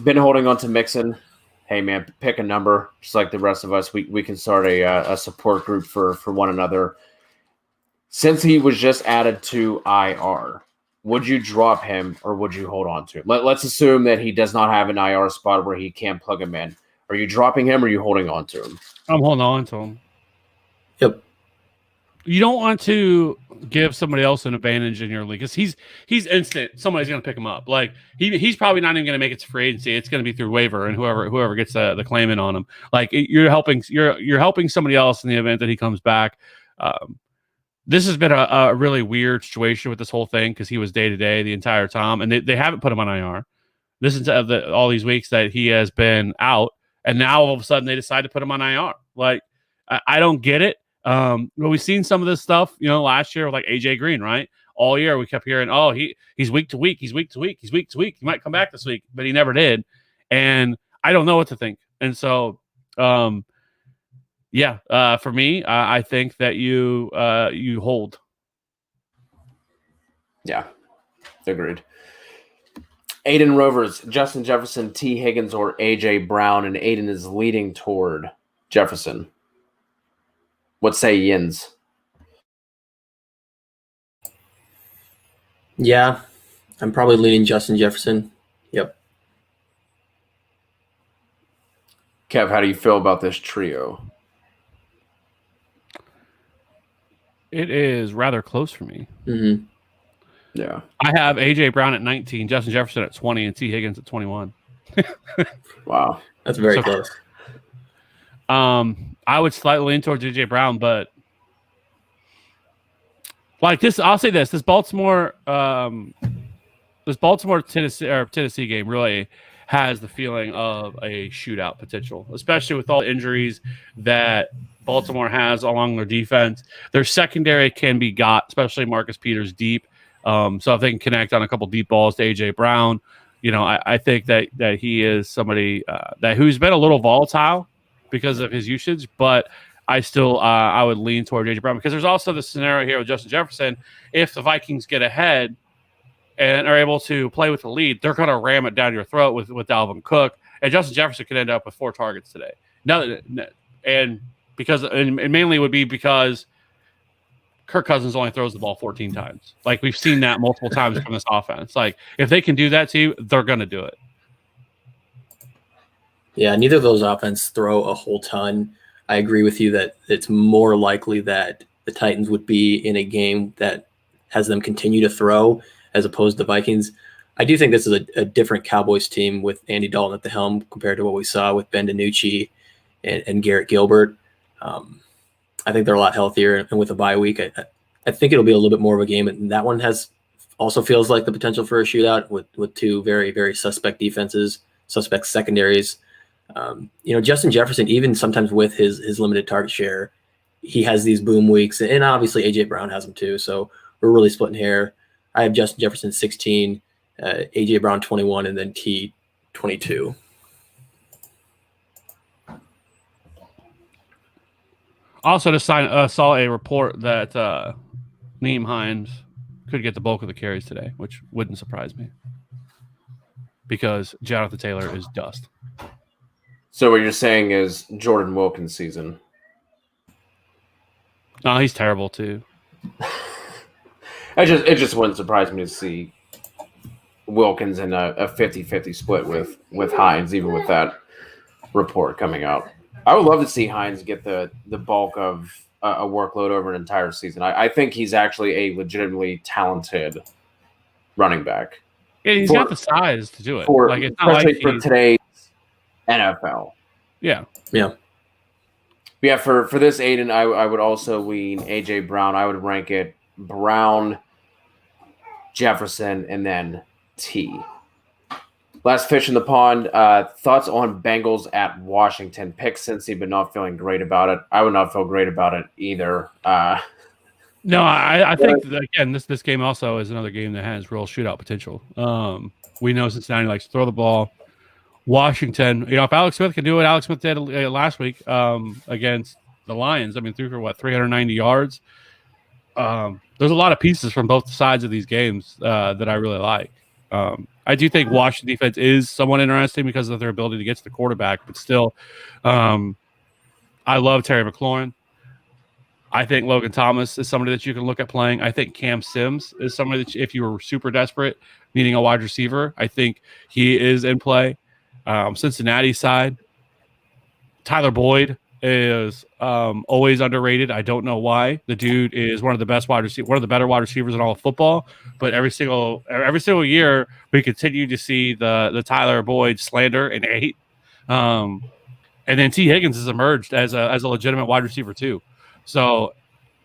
Been holding on to Mixon. Hey man, pick a number. Just like the rest of us, we can start a support group for one another. Since he was just added to IR, would you drop him or would you hold on to him? Let's assume that he does not have an IR spot where he can't plug him in. Are you dropping him or are you holding on to him? I'm holding on to him. Yep. You don't want to give somebody else an advantage in your league because he's instant. Somebody's going to pick him up. Like he's probably not even going to make it to free agency. It's going to be through waiver and whoever gets the claim in on him. Like you're helping somebody else in the event that he comes back. This has been a really weird situation with this whole thing because he was day to day the entire time, and they haven't put him on IR. Listen to all these weeks that he has been out, and now all of a sudden they decide to put him on IR. Like I don't get it. Well, we've seen some of this stuff, last year with like AJ Green, right? All year we kept hearing, oh, he's week to week, he's week to week, he's week to week. He might come back this week, but he never did. And I don't know what to think. And so, for me, I think that you hold. Yeah, agreed. Aiden Rovers, Justin Jefferson, T. Higgins, or AJ Brown, and Aiden is leading toward Jefferson. What say Yins? Yeah, I'm probably leaning Justin Jefferson. Yep. Kev, how do you feel about this trio? It is rather close for me. Mm-hmm. Yeah. I have AJ Brown at 19, Justin Jefferson at 20, and T. Higgins at 21. Wow. That's very close. I would slightly lean towards AJ Brown, but like this, I'll say this: this Baltimore Tennessee game really has the feeling of a shootout potential, especially with all the injuries that Baltimore has along their defense. Their secondary can be got, especially Marcus Peters deep. So if they can connect on a couple deep balls to AJ Brown, I think that he is somebody who's been a little volatile because of his usage, but I still I would lean toward AJ Brown because there's also the scenario here with Justin Jefferson. If the Vikings get ahead and are able to play with the lead, they're going to ram it down your throat with Dalvin Cook, and Justin Jefferson could end up with 4 targets today. And mainly would be because Kirk Cousins only throws the ball 14 times. Like we've seen that multiple times from this offense. Like if they can do that to you, they're going to do it. Yeah, neither of those offenses throw a whole ton. I agree with you that it's more likely that the Titans would be in a game that has them continue to throw as opposed to the Vikings. I do think this is a different Cowboys team with Andy Dalton at the helm compared to what we saw with Ben DiNucci and Garrett Gilbert. I think they're a lot healthier, and with a bye week, I think it'll be a little bit more of a game. And that one also feels like the potential for a shootout with 2 very, very suspect defenses, suspect secondaries. Justin Jefferson, even sometimes with his limited target share, he has these boom weeks, and obviously AJ Brown has them too. So we're really splitting hair. I have Justin Jefferson 16, AJ Brown 21, and then T 22. Also, just saw a report that Nyheim Hines could get the bulk of the carries today, which wouldn't surprise me because Jonathan Taylor is dust. So what you're saying is Jordan Wilkins' season? No, he's terrible too. It just wouldn't surprise me to see Wilkins in a 50-50 split with Hines, even with that report coming out. I would love to see Hines get the bulk of a workload over an entire season. I think he's actually a legitimately talented running back. Yeah, he's got the size to do it. Like it's not especially for today's NFL. Yeah. Yeah, for this Aiden, I would also lean AJ Brown. I would rank it Brown, Jefferson, and then T. Last fish in the pond. Thoughts on Bengals at Washington? Pick Cincy, but not feeling great about it. I would not feel great about it either. No, I think that, again, this game also is another game that has real shootout potential. We know Cincinnati likes to throw the ball. Washington, if Alex Smith can do what Alex Smith did last week against the Lions, threw for 390 yards. There's a lot of pieces from both sides of these games that I really like. I do think Washington defense is somewhat interesting because of their ability to get to the quarterback, but still, I love Terry McLaurin. I think Logan Thomas is somebody that you can look at playing. I think Cam Sims is somebody that if you were super desperate, needing a wide receiver, I think he is in play. Cincinnati side, Tyler Boyd is always underrated. I don't know why. The dude is one of the best one of the better wide receivers in all of football. But every single year, we continue to see the Tyler Boyd slander and hate. And then T. Higgins has emerged as a legitimate wide receiver too. So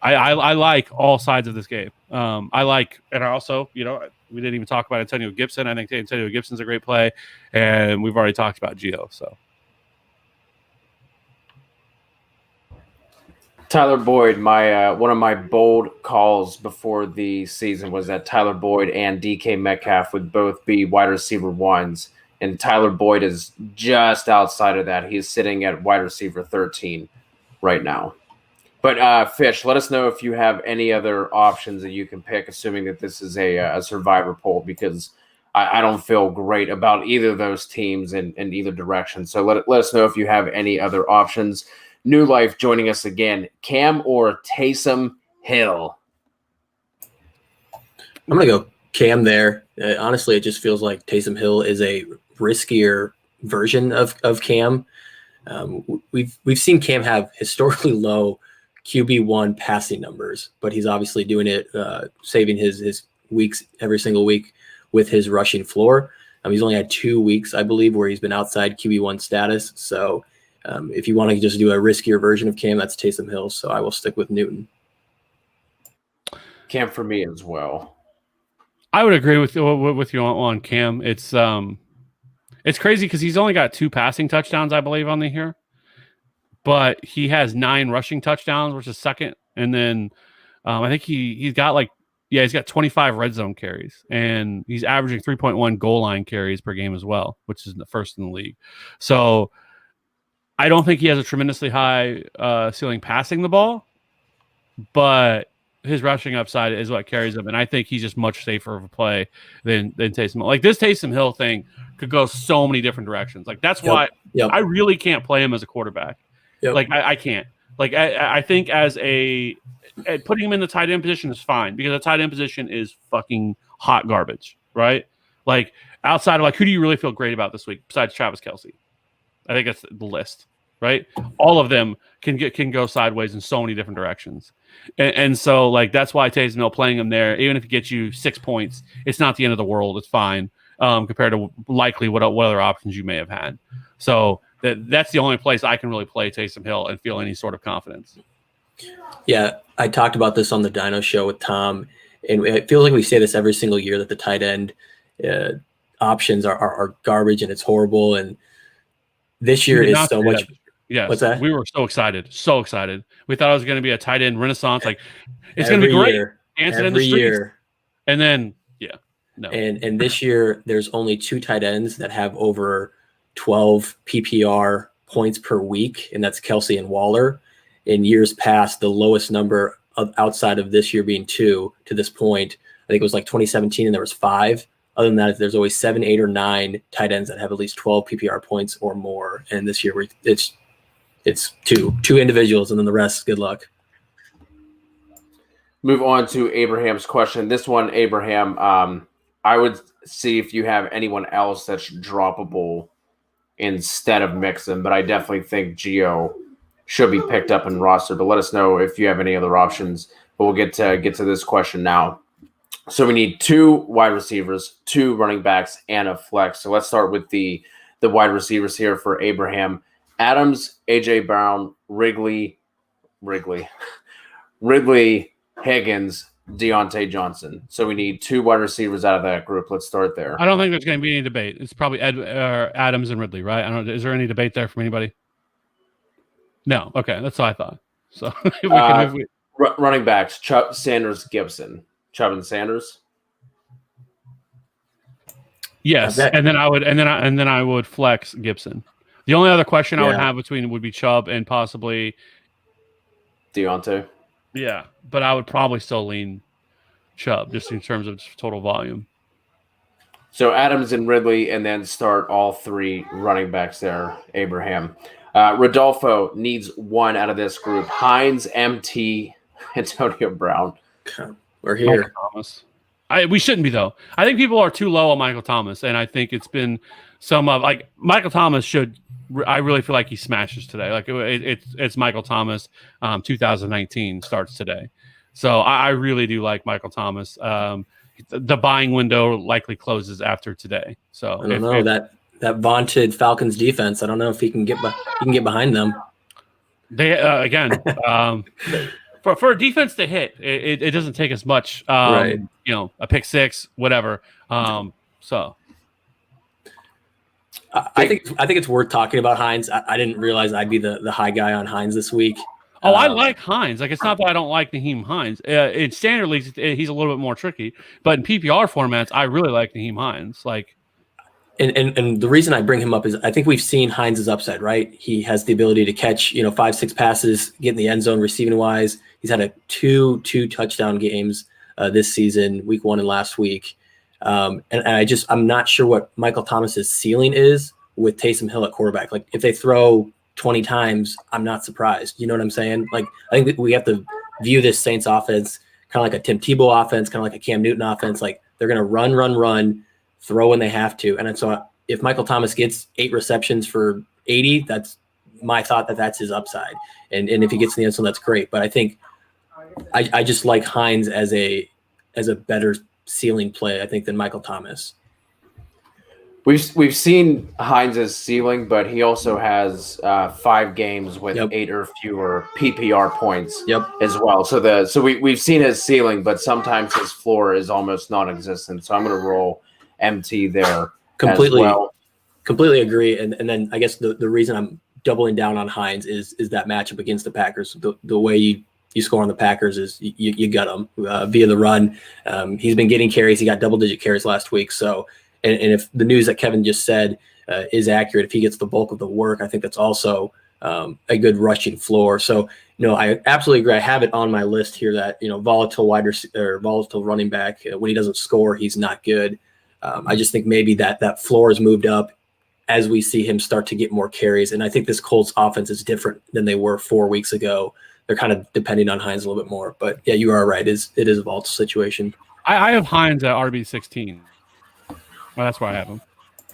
I like all sides of this game. And I also, we didn't even talk about Antonio Gibson. I think Antonio Gibson's a great play, and we've already talked about Gio. So Tyler Boyd, my one of my bold calls before the season was that Tyler Boyd and DK Metcalf would both be wide receiver ones, and Tyler Boyd is just outside of that. He's sitting at wide receiver 13 right now. But Fish, let us know if you have any other options that you can pick, assuming that this is a survivor poll, because I don't feel great about either of those teams in either direction. So let us know if you have any other options. New Life joining us again. Cam or Taysom Hill? I'm going to go Cam there. Honestly, it just feels like Taysom Hill is a riskier version of Cam. We've seen Cam have historically low QB1 passing numbers, but he's obviously doing it, saving his weeks every single week with his rushing floor. He's only had 2 weeks, I believe, where he's been outside QB1 status. So if you want to just do a riskier version of Cam, that's Taysom Hill. So I will stick with Newton. Cam for me as well. I would agree with you on Cam. It's crazy because he's only got 2 passing touchdowns, I believe, on the year. But he has 9 rushing touchdowns, which is second. And then I think he's got he's got 25 red zone carries. And he's averaging 3.1 goal line carries per game as well, which is the first in the league. So I don't think he has a tremendously high ceiling passing the ball, but his rushing upside is what carries him. And I think he's just much safer of a play than Taysom Hill. This Taysom Hill thing could go so many different directions. That's why I really can't play him as a quarterback. Yep. I can't. I think putting him in the tight end position is fine because the tight end position is fucking hot garbage, right? Outside of who do you really feel great about this week besides Travis Kelce? I think that's the list, right? All of them can go sideways in so many different directions, and so that's why Taysom Hill playing him there, even if he gets you 6 points, it's not the end of the world. It's fine compared to likely what other options you may have had. So. That's the only place I can really play Taysom Hill and feel any sort of confidence. Yeah, I talked about this on the Dino Show with Tom, and it feels like we say this every single year that the tight end options are garbage and it's horrible. And this year is so much. Yes, what's that? We were so excited. We thought it was going to be a tight end renaissance. It's going to be great. Every year. And then, no. And this year, there's only 2 tight ends that have over 12 PPR points per week, and that's Kelce and Waller. In years past, the lowest number outside of this year being 2 to this point, I think it was 2017, and there was 5. Other than that, there's always 7, 8, or 9 tight ends that have at least 12 PPR points or more. And this year, it's two individuals, and then the rest, good luck. Move on to Abraham's question. This one, Abraham, I would see if you have anyone else that's droppable instead of Mixon, but I definitely think Gio should be picked up and rostered. But let us know if you have any other options. But we'll get to this question now. So we need 2 wide receivers, 2 running backs, and a flex. So let's start with the wide receivers here for Abraham. Adams, A.J. Brown, Ridley, Higgins, Deontay Johnson. So we need 2 wide receivers out of that group. Let's start there. I don't think there's going to be any debate. It's probably Adams and Ridley, right? I don't. Is there any debate there from anybody? No. Okay, that's what I thought. So running backs: Chubb, Sanders, Gibson. Chubb and Sanders. Yes, and then I would flex Gibson. The only other question I would have between would be Chubb and possibly Deontay. Yeah, but I would probably still lean Chubb just in terms of total volume. So Adams and Ridley, and then start all 3 running backs there. Abraham, Rodolfo needs 1 out of this group. Hines, MT, Antonio Brown. We're here. Michael Thomas. We shouldn't be though. I think people are too low on Michael Thomas, and I think it's been some of like Michael Thomas should. I really feel like he smashes today. Like it's Michael Thomas, 2019 starts today. So I really do like Michael Thomas. The buying window likely closes after today. So I don't know that vaunted Falcons defense. I don't know if he can get behind them. They again. For a defense to hit, it doesn't take as much, right. A pick 6, whatever. So I think it's worth talking about Hines. I didn't realize I'd be the high guy on Hines this week. I like Hines. Like, it's not that I don't like Nyheim Hines. In standard leagues, he's a little bit more tricky, but in PPR formats, I really like Nyheim Hines. Like. And the reason I bring him up is I think we've seen Hines' upside, right? He has the ability to catch, 5-6 passes, get in the end zone receiving wise. He's had two touchdown games this season, week 1 and last week. And I'm not sure what Michael Thomas's ceiling is with Taysom Hill at quarterback. Like if they throw 20 times, I'm not surprised. You know what I'm saying? Like I think that we have to view this Saints offense kind of like a Tim Tebow offense, kind of like a Cam Newton offense. Like they're going to run, throw when they have to. And so if Michael Thomas gets 8 receptions for 80, that's my thought that's his upside. And if he gets in the end zone, that's great. But I think I just like Hines as a better ceiling play, I think, than Michael Thomas. We've seen Hines' ceiling, but he also has 5 games with 8 or fewer PPR points as well. So we've seen his ceiling, but sometimes his floor is almost non-existent. So I'm going to roll MT there completely as well. Completely agree. And then I guess the reason I'm doubling down on Hines is that matchup against the Packers. The way you score on the Packers is you gut them via the run. He's been getting carries. He got double-digit carries last week. So, and if the news that Kevin just said is accurate, if he gets the bulk of the work, I think that's also a good rushing floor. So, I absolutely agree. I have it on my list here that volatile volatile running back when he doesn't score, he's not good. I just think maybe that floor has moved up as we see him start to get more carries. And I think this Colts offense is different than they were 4 weeks ago. They're kind of depending on Hines a little bit more. But, yeah, you are right. It is a volatile situation. I have Hines at RB16. Well, that's where I have him.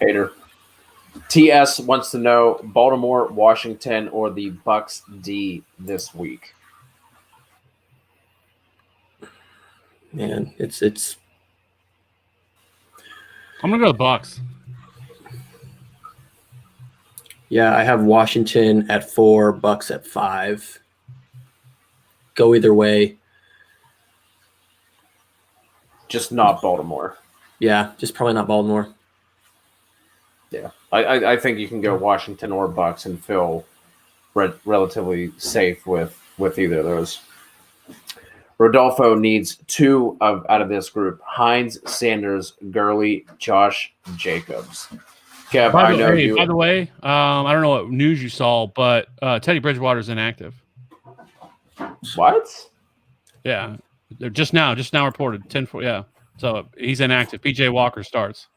Hater. TS wants to know Baltimore, Washington, or the Bucks D this week. Man, it's I'm gonna go to the Bucks. Yeah, I have Washington at 4, Bucks at 5. Go either way. Just not Baltimore. Yeah, just probably not Baltimore. Yeah, I think you can go Washington or Bucks and feel relatively safe with either of those. Rodolfo needs 2 out of this group: Hines, Sanders, Gurley, Josh Jacobs. Kev, by the way, I don't know what news you saw, but Teddy Bridgewater is inactive. What? Yeah, they're just now reported 10-4. Yeah, so he's inactive. PJ Walker starts.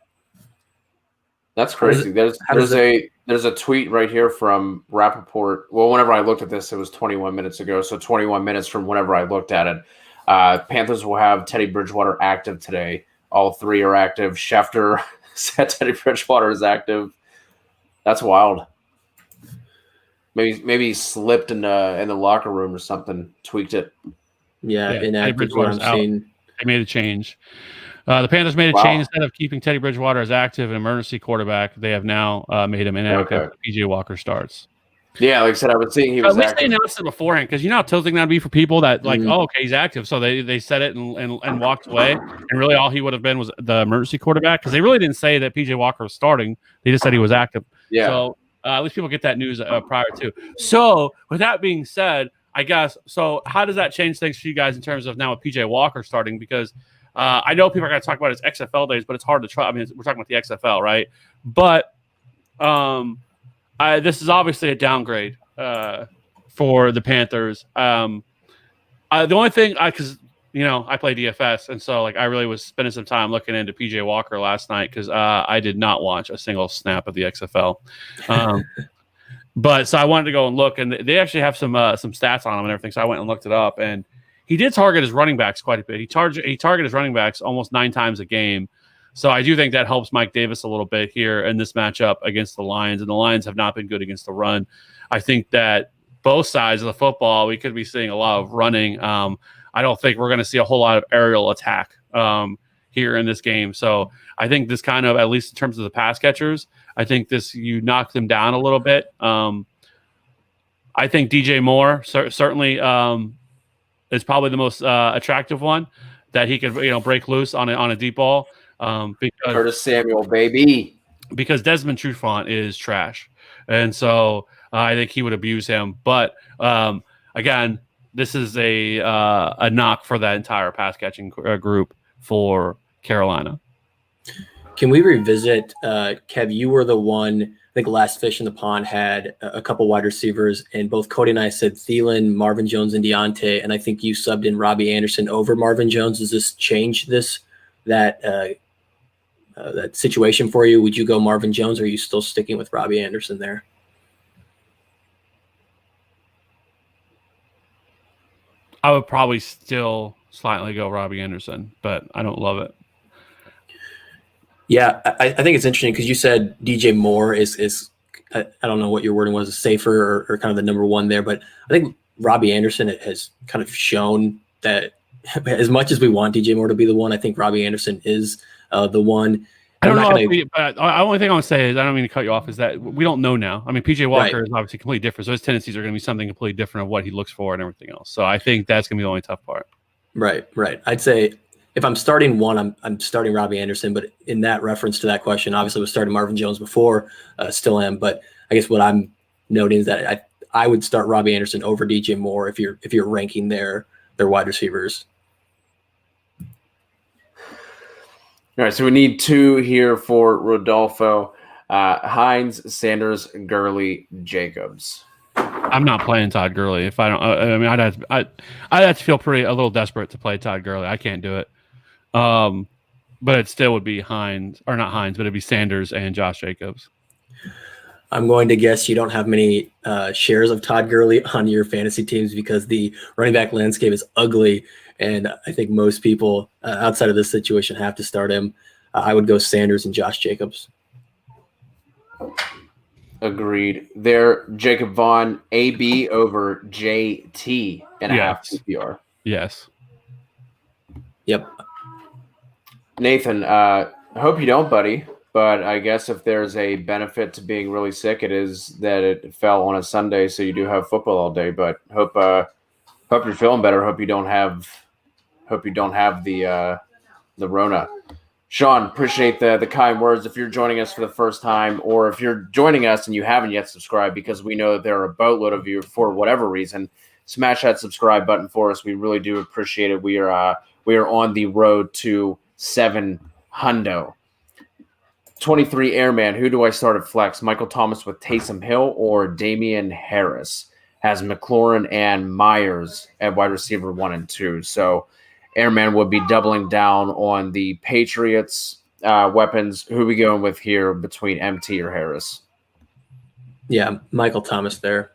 That's crazy. There's a tweet right here from Rappaport. Well, whenever I looked at this, it was 21 minutes ago. So 21 minutes from whenever I looked at it. Panthers will have Teddy Bridgewater active today. All 3 are active. Schefter said Teddy Bridgewater is active. That's wild. Maybe he slipped in the locker room or something, tweaked it. Yeah, Teddy inactive is what I'm Bridgewater's out. seeing. They made a change. The Panthers made a Wow. change. Instead of keeping Teddy Bridgewater as active and emergency quarterback, they have now made him inactive. Okay. PJ Walker starts. Yeah, like I said, I was seeing he was At least active. they announced it beforehand, because you know how tilting that'd be for people that like, Mhm. oh, okay, he's active. So they said it and walked away. And really all he would have been was the emergency quarterback, because they really didn't say that PJ Walker was starting. They just said he was active. Yeah. So at least people get that news prior to. So with that being said, I guess, so how does that change things for you guys in terms of now with PJ Walker starting? Because I know people are going to talk about his XFL days, but it's hard to try. I mean, we're talking about the XFL, right? But this is obviously a downgrade for the Panthers. The only thing, because I play DFS, and so like I really was spending some time looking into PJ Walker last night, because I did not watch a single snap of the XFL. But so I wanted to go and look, and they actually have some stats on him and everything. So I went and looked it up, and he did target his running backs quite a bit. He targeted his running backs almost 9 times a game. So I do think that helps Mike Davis a little bit here in this matchup against the Lions, and the Lions have not been good against the run. I think that both sides of the football, we could be seeing a lot of running. I don't think we're going to see a whole lot of aerial attack here in this game. So I think this kind of, at least in terms of the pass catchers, I think you knock them down a little bit. I think DJ Moore certainly is probably the most attractive one that he could break loose on a deep ball. Because Curtis Samuel, baby. Because Desmond Trufant is trash, and so I think he would abuse him. But again, this is a knock for that entire pass catching group for Carolina. Can we revisit, Kev? You were the one, I think last Fish in the Pond had a couple wide receivers, and both Cody and I said Thielen, Marvin Jones, and Deontay, and I think you subbed in Robby Anderson over Marvin Jones. Does this change that situation for you? Would you go Marvin Jones, or are you still sticking with Robby Anderson there? I would probably still slightly go Robby Anderson, but I don't love it. Yeah, I think it's interesting because you said DJ Moore is I don't know what your wording was, safer or kind of the number one there, but I think Robby Anderson has kind of shown that as much as we want DJ Moore to be the one, I think Robby Anderson is the one. I don't know. The only thing I want to say is, I don't mean to cut you off, is that we don't know now. I mean, PJ Walker is obviously completely different, so his tendencies are going to be something completely different of what he looks for and everything else. So I think that's going to be the only tough part. Right. I'd say if I'm starting one, I'm starting Robby Anderson, but in that reference to that question, obviously I was starting Marvin Jones before, still am, but I guess what I'm noting is that I would start Robby Anderson over DJ Moore if you're ranking their wide receivers. All right, so we need 2 here for Rodolfo. Hines, Sanders, Gurley, Jacobs. I'm not playing Todd Gurley. If I don't, I mean, I'd have to feel a little desperate to play Todd Gurley. I can't do it. But it still would be Hines, or not Hines, but it'd be Sanders and Josh Jacobs. I'm going to guess you don't have many shares of Todd Gurley on your fantasy teams because the running back landscape is ugly, and I think most people outside of this situation have to start him. I would go Sanders and Josh Jacobs. Agreed. There, Jacob Vaughn, AB over JT and a half PPR. Yes. Yep. Nathan, I hope you don't, buddy. But I guess if there's a benefit to being really sick, it is that it fell on a Sunday, so you do have football all day. But hope you're feeling better. Hope you don't have the Rona. Sean, appreciate the kind words. If you're joining us for the first time, or if you're joining us and you haven't yet subscribed, because we know there are a boatload of you for whatever reason, smash that subscribe button for us. We really do appreciate it. We are on the road to 700. 23 Airman, who do I start at flex? Michael Thomas with Taysom Hill or Damien Harris? Has McLaurin and Myers at wide receiver 1 and 2. So Airman would be doubling down on the Patriots weapons. Who are we going with here between MT or Harris? Yeah, Michael Thomas there.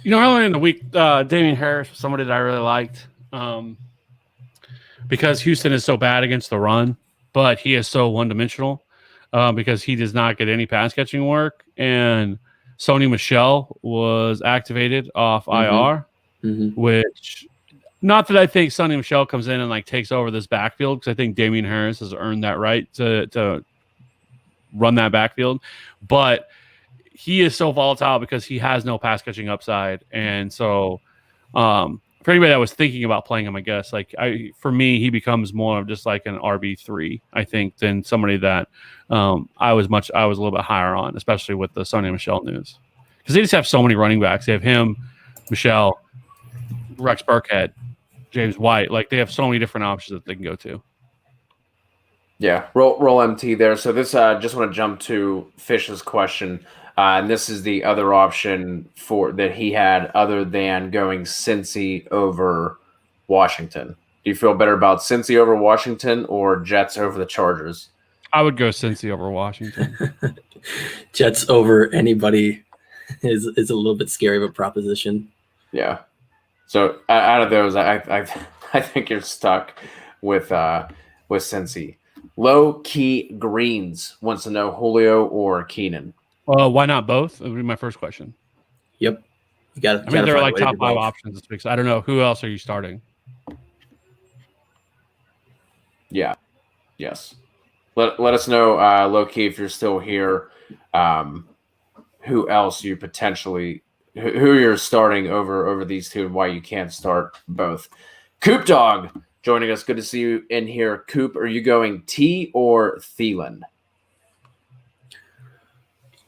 Earlier in the week, Damien Harris was somebody that I really liked because Houston is so bad against the run. But he is so one-dimensional because he does not get any pass-catching work. And Sony Michel was activated off IR, which not that I think Sony Michel comes in and like takes over this backfield, because I think Damien Harris has earned that right to run that backfield, but he is so volatile because he has no pass catching upside. And so for anybody that was thinking about playing him, I guess for me, he becomes more of just like an RB3, I think, than somebody that I was a little bit higher on, especially with the Sony Michel news, because they just have so many running backs. They have him, Michel, Rex Burkhead, James White. Like, they have so many different options that they can go to. Yeah, roll MT there. So this, just want to jump to Fish's question. And this is the other option that he had other than going Cincy over Washington. Do you feel better about Cincy over Washington or Jets over the Chargers? I would go Cincy over Washington. Jets over anybody is a little bit scary of a proposition. Yeah. So out of those, I think you're stuck with Cincy. Low Key Greens wants to know Julio or Keenan. Why not both? That would be my first question. Yep. There are like top 5 options this week. So I don't know. Who else are you starting? Yeah. Yes. Let us know, Low Key, if you're still here. Who else you potentially who you're starting over these two and why you can't start both. Coop Dog joining us. Good to see you in here. Coop, are you going T or Thielen?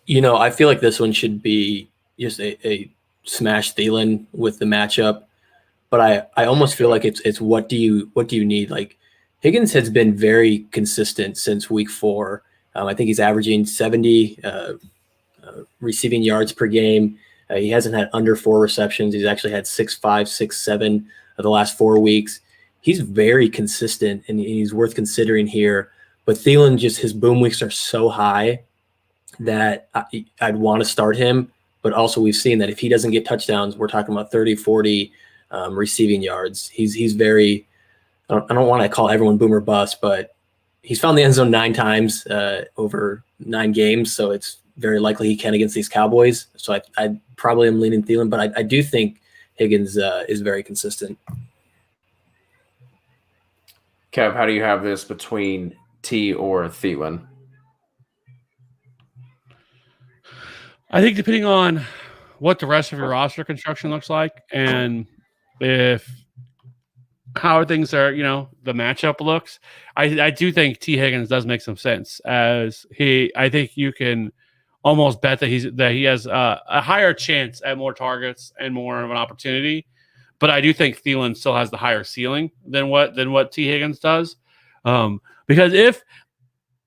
I feel like this one should be just a smash Thielen with the matchup, but I almost feel like it's what do you need? Like, Higgins has been very consistent since week 4. I think he's averaging 70 receiving yards per game. He hasn't had under 4 receptions. He's actually had 6.5, 6.7 of the last 4 weeks. He's very consistent, and he's worth considering here. But Thielen, just his boom weeks are so high that I'd want to start him. But also we've seen that if he doesn't get touchdowns, we're talking about 30, 40 receiving yards. He's very – I don't want to call everyone boomer bust, but he's found the end zone 9 times over 9 games, so it's very likely he can against these Cowboys. So I probably am leaning Thielen, but I do think Higgins is very consistent. Kev, how do you have this between T or Thielen? I think depending on what the rest of your roster construction looks like and how things are, the matchup looks, I do think T. Higgins does make some sense. I think you can almost bet that he has a higher chance at more targets and more of an opportunity. But I do think Thielen still has the higher ceiling than what T. Higgins does. Because if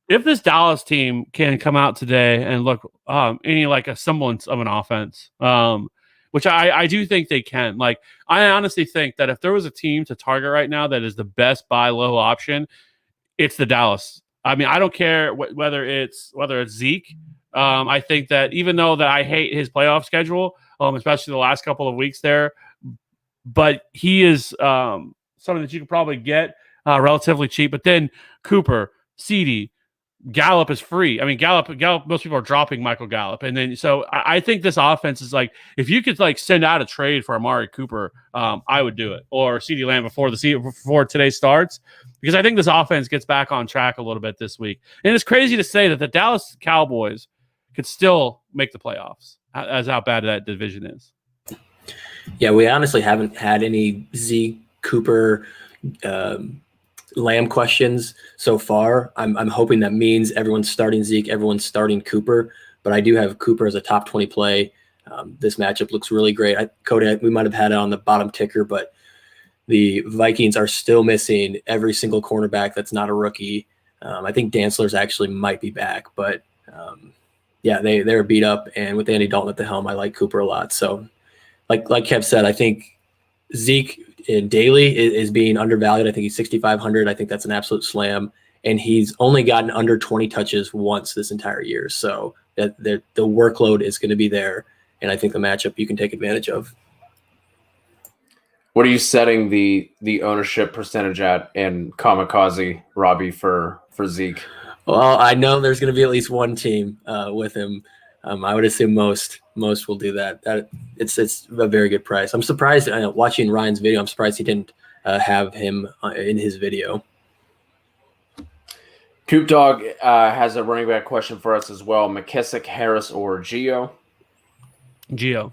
this Dallas team can come out today and look any like a semblance of an offense, which I do think they can. Like, I honestly think that if there was a team to target right now that is the best buy low option, it's the Dallas. I mean, I don't care whether it's Zeke. I think that even though that I hate his playoff schedule, especially the last couple of weeks there, but he is something that you could probably get relatively cheap. But then Cooper, CeeDee, Gallup is free. I mean, Gallup. Most people are dropping Michael Gallup, and then so I think this offense is like, if you could like send out a trade for Amari Cooper, I would do it, or CeeDee Lamb before today starts, because I think this offense gets back on track a little bit this week. And it's crazy to say that the Dallas Cowboys could still make the playoffs, as how bad that division is. Yeah, we honestly haven't had any Zeke, Cooper, Lamb questions so far. I'm hoping that means everyone's starting Zeke, everyone's starting Cooper, but I do have Cooper as a top 20 play. This matchup looks really great. Cody, we might have had it on the bottom ticker, but the Vikings are still missing every single cornerback that's not a rookie. I think Dantzler's actually might be back, but yeah, they're beat up, and with Andy Dalton at the helm, I like Cooper a lot. So like Kev said, I think Zeke in daily is being undervalued. I think he's 6,500. I think that's an absolute slam. And he's only gotten under 20 touches once this entire year. So that the workload is going to be there. And I think the matchup you can take advantage of. What are you setting the ownership percentage at in Kamikaze, Robby, for Zeke? Well, I know there's going to be at least one team with him. I would assume most will do that. It's a very good price. I'm surprised watching Ryan's video. I'm surprised he didn't have him in his video. Coop Dog has a running back question for us as well. McKissick, Harris, or Gio? Gio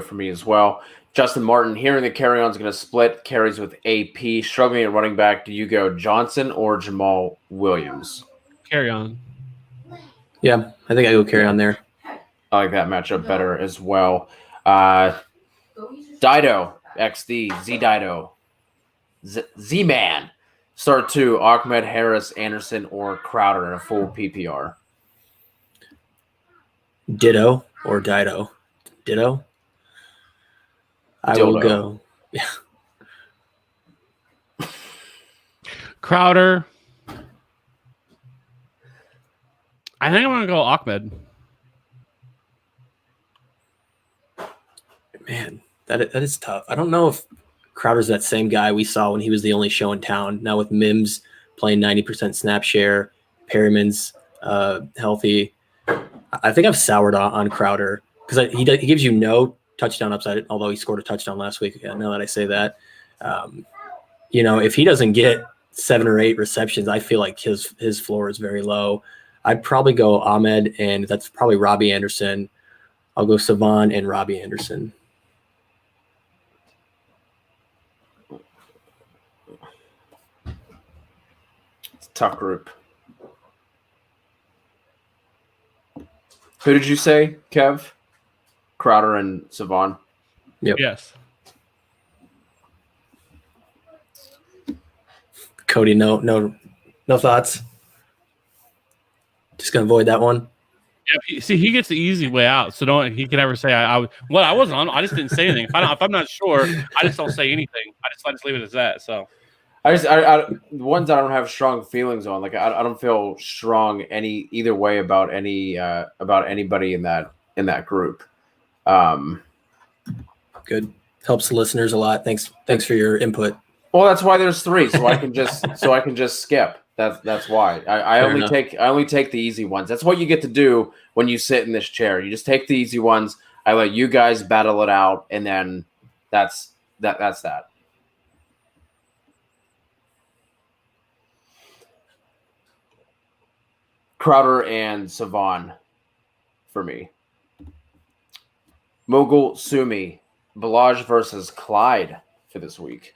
for me as well. Justin Martin, hearing the carry-on is going to split carries with AP. Struggling at running back, do you go Johnson or Jamal Williams? Carry on. Yeah, I think I go carry on there. I like that matchup better as well. Dido, XD, Z-Dido, Z-Man. Start 2, Ahmed, Harris, Anderson, or Crowder in a full PPR. Ditto or Dido? Ditto? I will go. Yeah. Crowder. I think I'm going to go Ahmed. Man, that is tough. I don't know if Crowder's that same guy we saw when he was the only show in town. Now with Mims playing 90% snap share, Perriman's healthy. I think I've soured on Crowder because he gives you no touchdown upside, although he scored a touchdown last week. Now that I say that, if he doesn't get 7 or 8 receptions, I feel like his floor is very low. I'd probably go Ahmed, and that's probably Robby Anderson. I'll go Savon and Robby Anderson. It's a tough group. Who did you say, Kev? Crowder and Savon? Yep. Yes. Cody, no thoughts? Just gonna avoid that one. Yeah, see, he gets the easy way out, so he can ever say I wasn't on. I just didn't say anything. If I'm not sure, I just don't say anything. I just leave it as that. So, the ones I don't have strong feelings on, like I don't feel strong either way about anybody in that group. Good, helps the listeners a lot. Thanks for your input. Well, that's why there's 3, so I can just skip. That's why I only take the easy ones. That's what you get to do when you sit in this chair. You just take the easy ones. I let you guys battle it out, and then that's that. Crowder and Savon for me. Mogul Sumi, Balaj versus Clyde for this week.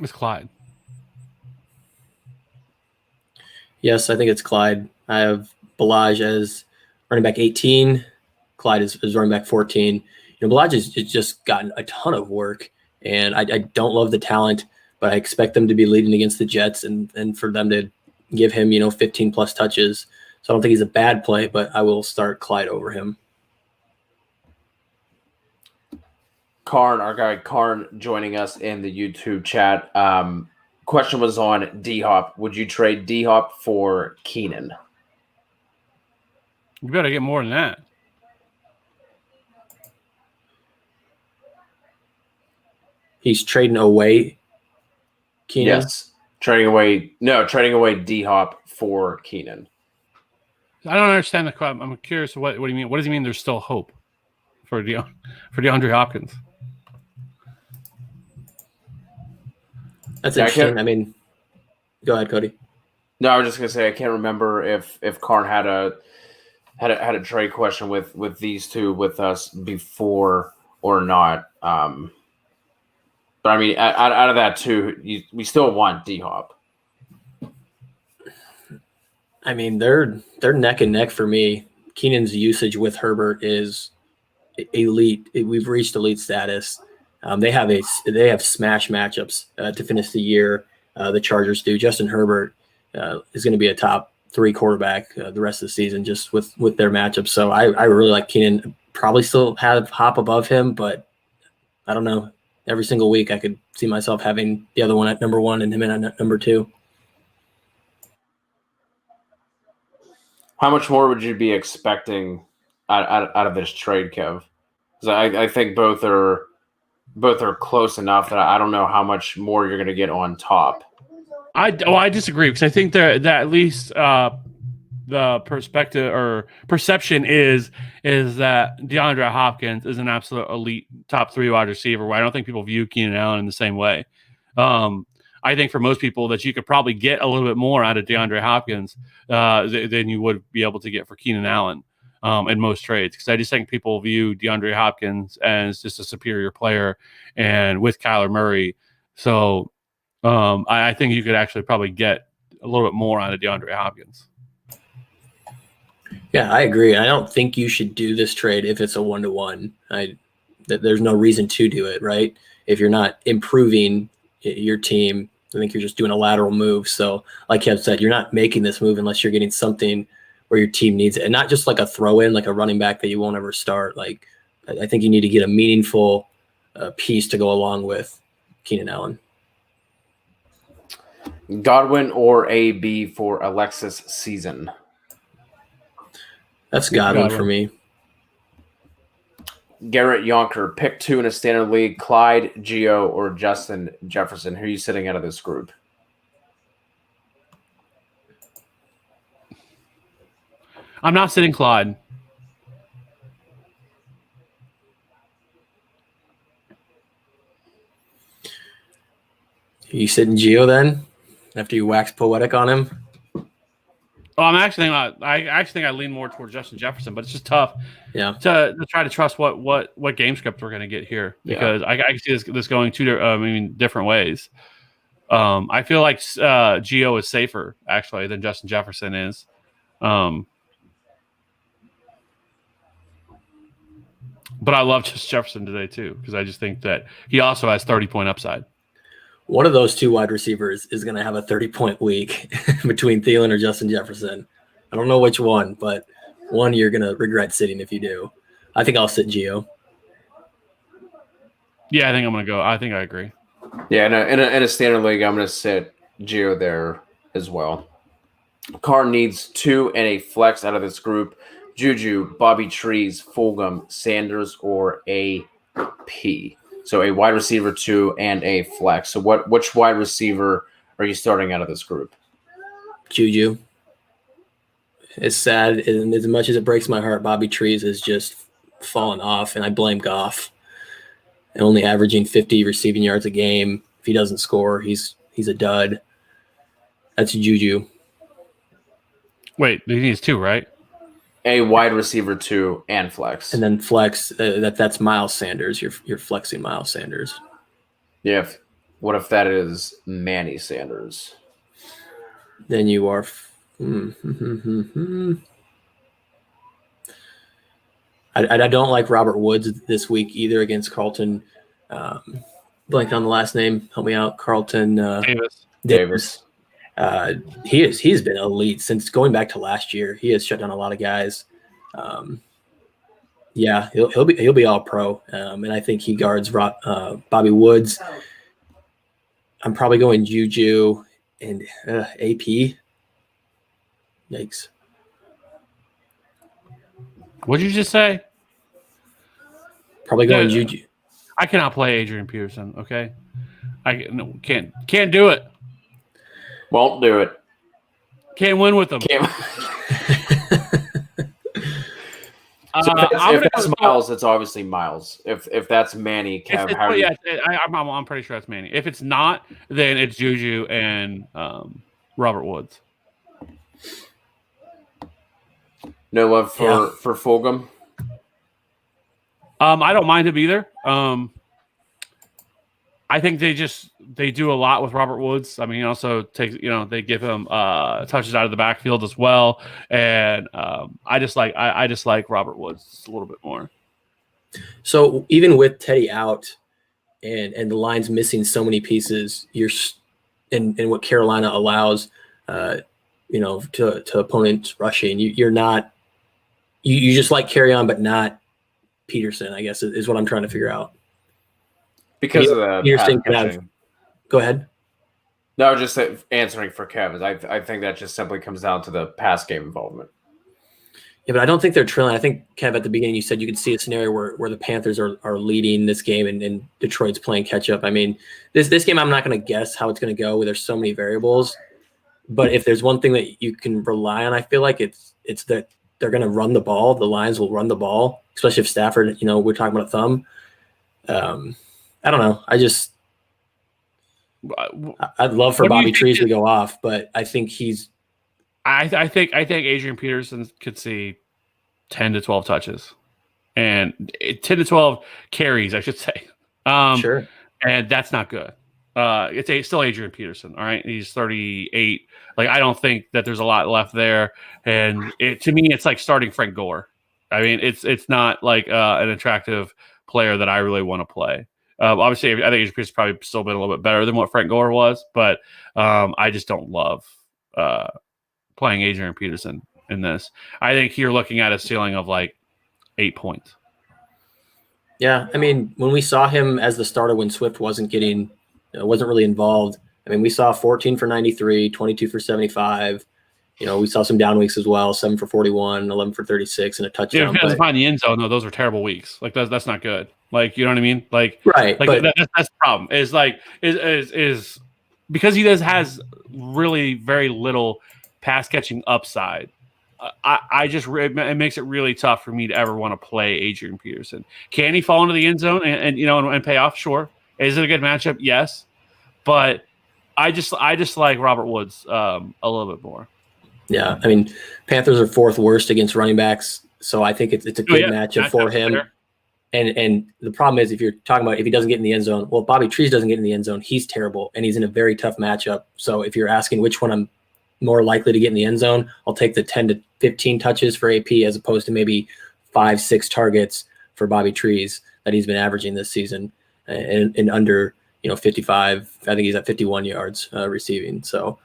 It's Clyde. Yes, I think it's Clyde. I have Balaj as running back 18. Clyde is running back 14. Balaj has just gotten a ton of work, and I don't love the talent, but I expect them to be leading against the Jets and for them to give him, 15-plus touches. So I don't think he's a bad play, but I will start Clyde over him. Karn, our guy Karn, joining us in the YouTube chat. Question was on D-Hop. Would you trade D-Hop for Keenan? You better get more than that. He's trading away Keenan? Yes. Trading away D-Hop for Keenan. I don't understand the question. I'm curious what do you mean? What does he mean there's still hope for DeAndre Hopkins? That's interesting. I mean, go ahead, Cody. No, I was just gonna say I can't remember if Karn had a trade question with these two with us before or not. But I mean, out of that too, we still want D-Hop. I mean, they're neck and neck for me. Keenan's usage with Herbert is elite. We've reached elite status. They have smash matchups to finish the year. The Chargers do. Justin Herbert is going to be a top 3 quarterback the rest of the season just with their matchups. So I really like Keenan. Probably still have Hop above him, but I don't know. Every single week I could see myself having the other one at number 1 and him at number 2. How much more would you be expecting out of this trade, Kev? Because I think both are close enough that I don't know how much more you're going to get on top. I disagree because I think that at least the the perspective or perception is that DeAndre Hopkins is an absolute elite top 3 wide receiver, where I don't think people view Keenan Allen in the same way. I think for most people that you could probably get a little bit more out of DeAndre Hopkins than you would be able to get for Keenan Allen in most trades. Because I just think people view DeAndre Hopkins as just a superior player, and with Kyler Murray. So I think you could actually probably get a little bit more out of DeAndre Hopkins. Yeah, I agree. I don't think you should do this trade if it's a 1-to-1. There's no reason to do it, right? If you're not improving your team, I think you're just doing a lateral move. So like Kev said, you're not making this move unless you're getting something where your team needs it, and not just like a throw in, like a running back that you won't ever start. Like, I think you need to get a meaningful piece to go along with Keenan Allen. Godwin or AB for Alexis season? That's Godwin for me. Garrett Yonker, pick 2 in a standard league: Clyde, Gio, or Justin Jefferson. Who are you sitting out of this group? I'm not sitting Clyde. You sitting Gio then? After you wax poetic on him? Oh, I actually think I lean more toward Justin Jefferson, but it's just tough. Yeah. To try to trust what game script we're going to get here, because I can see this going different ways. I feel like Gio is safer actually than Justin Jefferson is. But I love Justin Jefferson today too, because I just think that he also has 30-point upside. One of those 2 wide receivers is going to have a 30-point week between Thielen or Justin Jefferson. I don't know which one, but one you're going to regret sitting if you do. I think I'll sit Gio. Yeah, I think I'm going to go. I think I agree. Yeah, in a standard league, I'm going to sit Gio there as well. Carr needs 2 and a flex out of this group: Juju, Bobby Trees, Fulgham, Sanders, or AP. So a wide receiver 2 and a flex. So which wide receiver are you starting out of this group? Juju. It's sad, and as much as it breaks my heart, Bobby Trees has just fallen off, and I blame Goff. And only averaging 50 receiving yards a game. If he doesn't score, he's a dud. That's Juju. Wait, he needs 2, right? A wide receiver 2 and flex. And then flex, that's Miles Sanders. You're flexing Miles Sanders. Yeah. What if that is Manny Sanders? Then you are I don't like Robert Woods this week either against Carlton. Blanked on the last name. Help me out. Carlton Davis. He's been elite since going back to last year. He has shut down a lot of guys. He'll be all pro, and I think he guards Bobby Woods. I'm probably going Juju and AP. Yikes! What did you just say? Probably going Juju. I cannot play Adrian Peterson. Okay, can't do it. Won't do it. Can't win with them. If that's Miles, it's obviously Miles. If that's Manny, Kev, I'm pretty sure that's Manny. If it's not, then it's Juju and Robert Woods. No love for Fulgham. I don't mind him either. I think they do a lot with Robert Woods. I mean, he also takes, they give him touches out of the backfield as well. And I just like Robert Woods just a little bit more. So even with Teddy out and the line's missing so many pieces, and what Carolina allows, to opponents rushing, you're not, you just like carry on, but not Peterson, I guess is what I'm trying to figure out. Because of the go ahead. No, just answering for Kev. I think that just simply comes down to the pass game involvement. Yeah, but I don't think they're trailing. I think, Kev, at the beginning you said you could see a scenario where the Panthers are leading this game and Detroit's playing catch up. I mean, this game I'm not going to guess how it's going to go. There's so many variables, But if there's one thing that you can rely on, I feel like it's that they're going to run the ball. The Lions will run the ball, especially if Stafford, we're talking about a thumb. I don't know. I'd love for Bobby Trees to go off, but I think I think Adrian Peterson could see 10 to 12 touches and 10 to 12 carries, I should say. Sure. And that's not good. It's still Adrian Peterson. All right. He's 38. Like, I don't think that there's a lot left there. And to me, it's like starting Frank Gore. I mean, it's not like an attractive player that I really want to play. Obviously, I think Adrian Peterson's probably still been a little bit better than what Frank Gore was, but I just don't love playing Adrian Peterson in this. I think you're looking at a ceiling of like 8 points. Yeah, I mean, when we saw him as the starter when Swift wasn't really involved, I mean, we saw 14 for 93, 22 for 75. We saw some down weeks as well, 7 for 41, 11 for 36, and a touchdown. Yeah, if he doesn't find the end zone, though, those are terrible weeks. Like, that's not good. Like, you know what I mean? Like, right. Like, that's the problem. Is like is because he has really very little pass catching upside. It makes it really tough for me to ever want to play Adrian Peterson. Can he fall into the end zone and pay off? Sure. Is it a good matchup? Yes. But I just like Robert Woods a little bit more. Yeah, I mean, Panthers are 4th worst against running backs, so I think it's a good matchup for him. Fair. And the problem is, if you're talking about if he doesn't get in the end zone, well, Bobby Trees doesn't get in the end zone, he's terrible, and he's in a very tough matchup. So if you're asking which one I'm more likely to get in the end zone, I'll take the 10 to 15 touches for AP as opposed to maybe 5-6 targets for Bobby Trees that he's been averaging this season, and under 55. I think he's at 51 yards receiving. So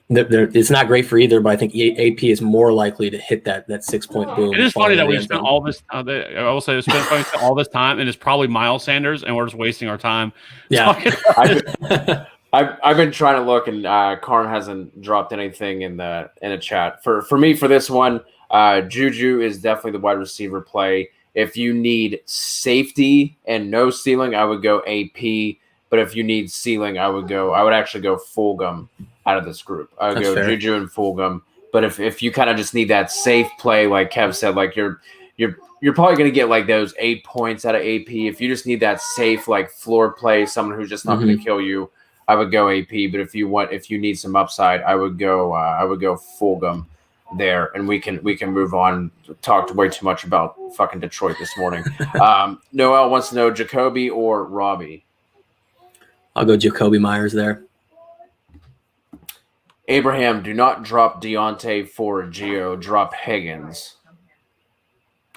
it's not great for either, but I think AP is more likely to hit that 6-point boom. It is funny that we've spent all this. I will say, spent all this time, and it's probably Miles Sanders, and we're just wasting our time. Yeah, I've been trying to look, and Karn hasn't dropped anything in a chat for me for this one. Juju is definitely the wide receiver play. If you need safety and no ceiling, I would go AP. But if you need ceiling, I would actually go Fulgham out of this group. I would go fair. Juju and Fulgham. But if you kind of just need that safe play, like Kev said, like you're probably going to get like those 8 points out of AP. If you just need that safe like floor play, someone who's just not going to kill you, I would go AP. But if you need some upside, I would go Fulgham there, and we can move on. Talked way too much about fucking Detroit this morning. Noel wants to know Jacoby or Robby. I'll go Jacoby Myers there. Abraham, do not drop Deontay for Gio. Drop Higgins.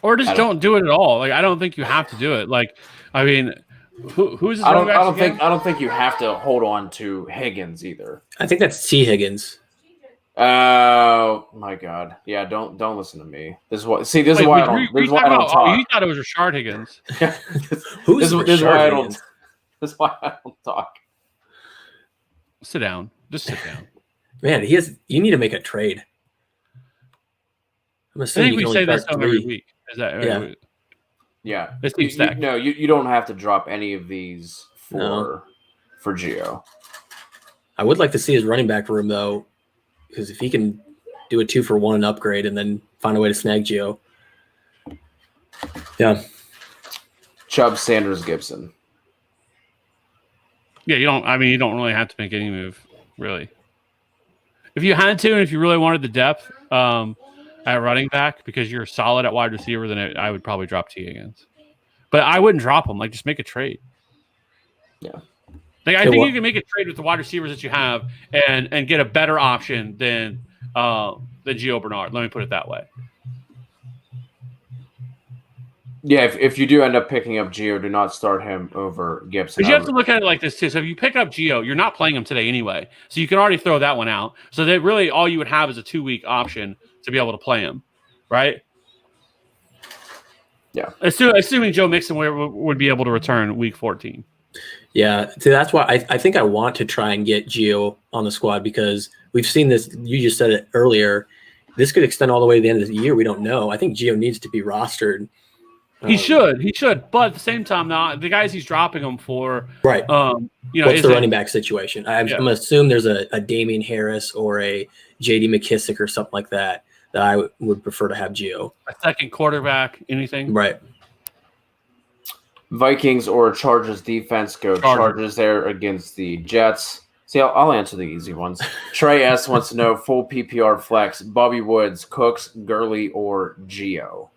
Or just don't do it at all. Like, I don't think you have to do it. Like, I mean, who's his I don't think you have to hold on to Higgins either. I think that's T. Higgins. Oh my God! Yeah, don't listen to me. This is why I don't talk. You thought it was Rashard Higgins. Who's this is why I don't. That's why I don't talk. Sit down. Just sit down. Man, you need to make a trade. I think we say this every week. Is that yeah? Yeah. This team stack. No, you don't have to drop any of these for Gio. I would like to see his running back room though, because if he can do a 2-for-1 upgrade and then find a way to snag Gio. Yeah. Chubb, Sanders, Gibson. Yeah, you don't really have to make any move, really. If you had to, and if you really wanted the depth at running back because you're solid at wide receiver, then I would probably drop T Higgins. But I wouldn't drop him. Like, just make a trade. Yeah. Like, I think you can make a trade with the wide receivers that you have and get a better option than Gio Bernard. Let me put it that way. Yeah, if you do end up picking up Gio, do not start him over Gibson. Because you have to look at it like this, too. So if you pick up Gio, you're not playing him today anyway. So you can already throw that one out. So that really all you would have is a 2-week option to be able to play him, right? Yeah. Assuming Joe Mixon would be able to return week 14. Yeah, so that's why I think I want to try and get Gio on the squad because we've seen this. You just said it earlier. This could extend all the way to the end of the year. We don't know. I think Gio needs to be rostered He should. But at the same time, now the guys he's dropping them for, right? What's the running back situation? I'm going to assume there's a Damien Harris or a J.D. McKissick or something like that I would prefer to have Gio. A second quarterback, anything? Right. Vikings or Chargers defense, go Chargers there against the Jets. See, I'll answer the easy ones. Trey S. wants to know full PPR flex, Bobby Woods, Cooks, Gurley, or Gio.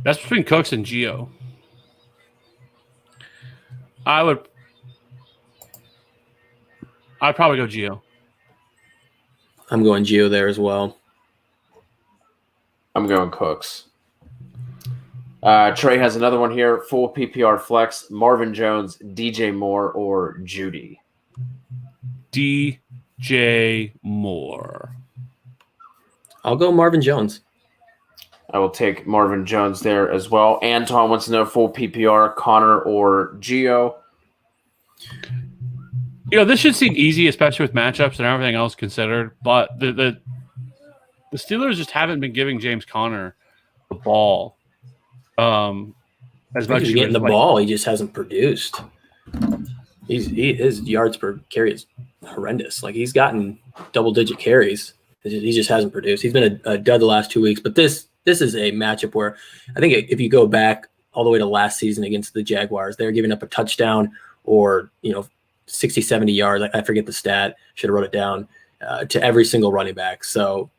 That's between Cooks and Gio. I'd probably go Gio. I'm going Gio there as well. I'm going Cooks. Trey has another one here. Full PPR flex, Marvin Jones, DJ Moore, or Judy. DJ Moore. I'll go Marvin Jones. I will take Marvin Jones there as well. Anton wants to know full PPR, Connor or Gio. This should seem easy, especially with matchups and everything else considered. But the Steelers just haven't been giving James Conner the ball as much as he's getting the ball. He just hasn't produced. His yards per carry is horrendous. Like, he's gotten double-digit carries. He just hasn't produced. He's been a dud the last 2 weeks. But this is a matchup where I think if you go back all the way to last season against the Jaguars, they're giving up a touchdown or 60, 70 yards. I forget the stat. Should have wrote it down to every single running back. So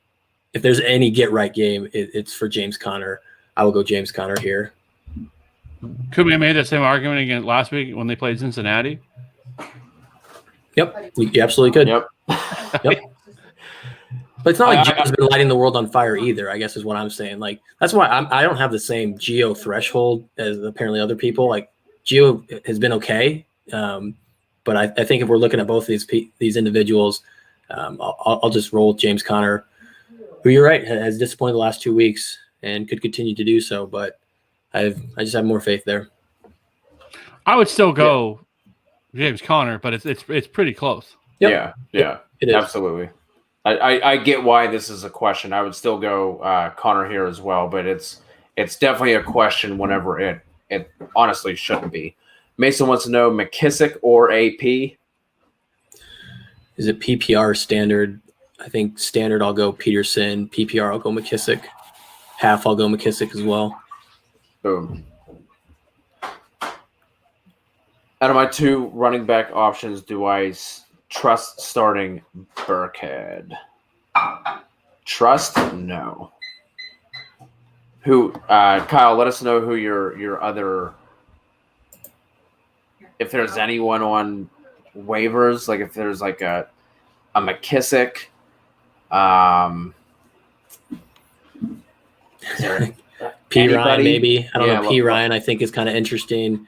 if there's any get-right game, it's for James Conner. I will go James Conner here. Could we have made that same argument again last week when they played Cincinnati? Yep, you absolutely could. Yep. But it's not like Gio's been lighting the world on fire either, I guess is what I'm saying. Like, that's why I don't have the same Gio threshold as apparently other people. Like, Gio has been okay, but I think if we're looking at both of these individuals, I'll just roll with James Conner, who, you're right, has disappointed the last 2 weeks and could continue to do so. But I just have more faith there. I would still go James Conner, but it's pretty close. Yep. Yeah, it is. Absolutely. I get why this is a question. I would still go Connor here as well, but it's definitely a question whenever it honestly shouldn't be. Mason wants to know McKissick or AP. Is it PPR standard? I think standard I'll go Peterson. PPR I'll go McKissick. Half I'll go McKissick as well. Boom. Out of my two running back options, do I trust starting Burkhead? Trust? No. Who? Kyle, let us know who your other. If there's anyone on waivers, like if there's like a McKissick, is there P. Ryan maybe? I don't know. P. Ryan I think is kind of interesting.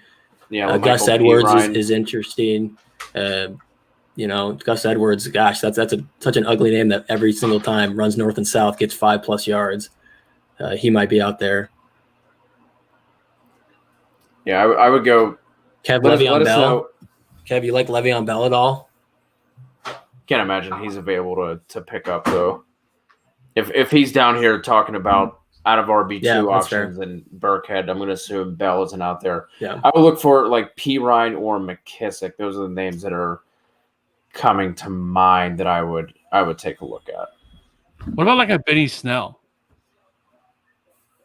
Yeah, Gus Edwards is interesting. Gus Edwards, gosh, that's such an ugly name that every single time runs north and south, gets 5+ yards. He might be out there. Yeah, I would go. Kev, Le'Veon Bell. Kev, you like Le'Veon Bell at all? Can't imagine he's available to pick up though. If he's down here talking about out of RB2 options and Burkhead, I'm going to assume Bell isn't out there. Yeah, I would look for like P. Ryan or McKissick. Those are the names that are coming to mind that I would take a look at. What about like a Benny Snell?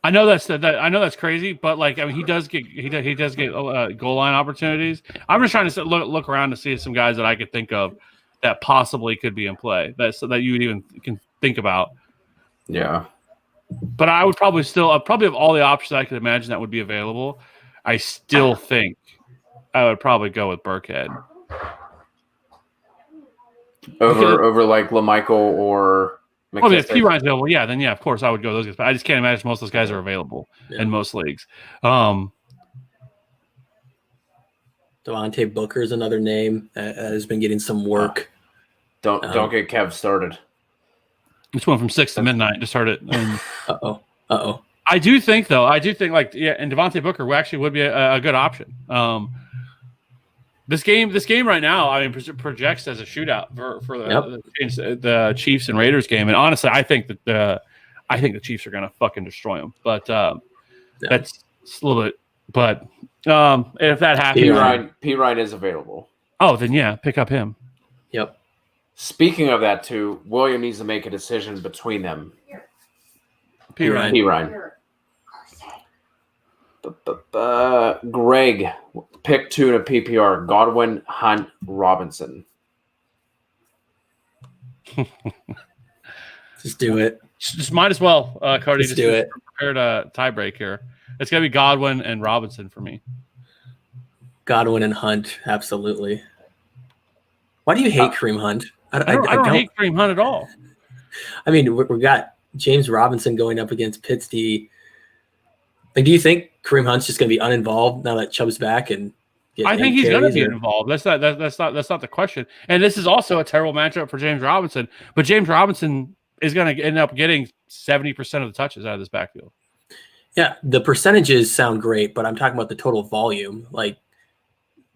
I know that's crazy, but like he does get goal line opportunities. I'm just trying to look around to see some guys that I could think of that possibly could be in play that you would even can think about. Yeah, but I would probably of all the options I could imagine that would be available, I still think I would probably go with Burkhead over like LaMichael or. Well, if P. Ryan's available, then of course I would go those guys. But I just can't imagine most of those guys are available in most leagues. Devante Booker is another name that has been getting some work. Don't get Kev started. Just went from 6 to midnight to start it. Uh-oh. I do think and Devante Booker actually would be a good option. This game right now, I mean, projects as a shootout for the Chiefs and Raiders game, and honestly, I think the Chiefs are going to fucking destroy them. But That's a little bit, but if that happens, P. Ryan is available. Oh, then yeah, pick up him. Yep. Speaking of that, too, William needs to make a decision between them. P. Ryan. P. Ryan. Greg, pick 2 in a PPR: Godwin, Hunt, Robinson. Just do it. Just might as well, Cody. Just do it. Prepared a tiebreak here. It's gonna be Godwin and Robinson for me. Godwin and Hunt, absolutely. Why do you hate Kareem Hunt? I don't hate Kareem Hunt at all. I mean, we got James Robinson going up against Pitts. Do you think Kareem Hunt's just going to be uninvolved now that Chubb's back? I think he's going to be involved. That's not the question. And this is also a terrible matchup for James Robinson. But James Robinson is going to end up getting 70% of the touches out of this backfield. Yeah, the percentages sound great, but I'm talking about the total volume. Like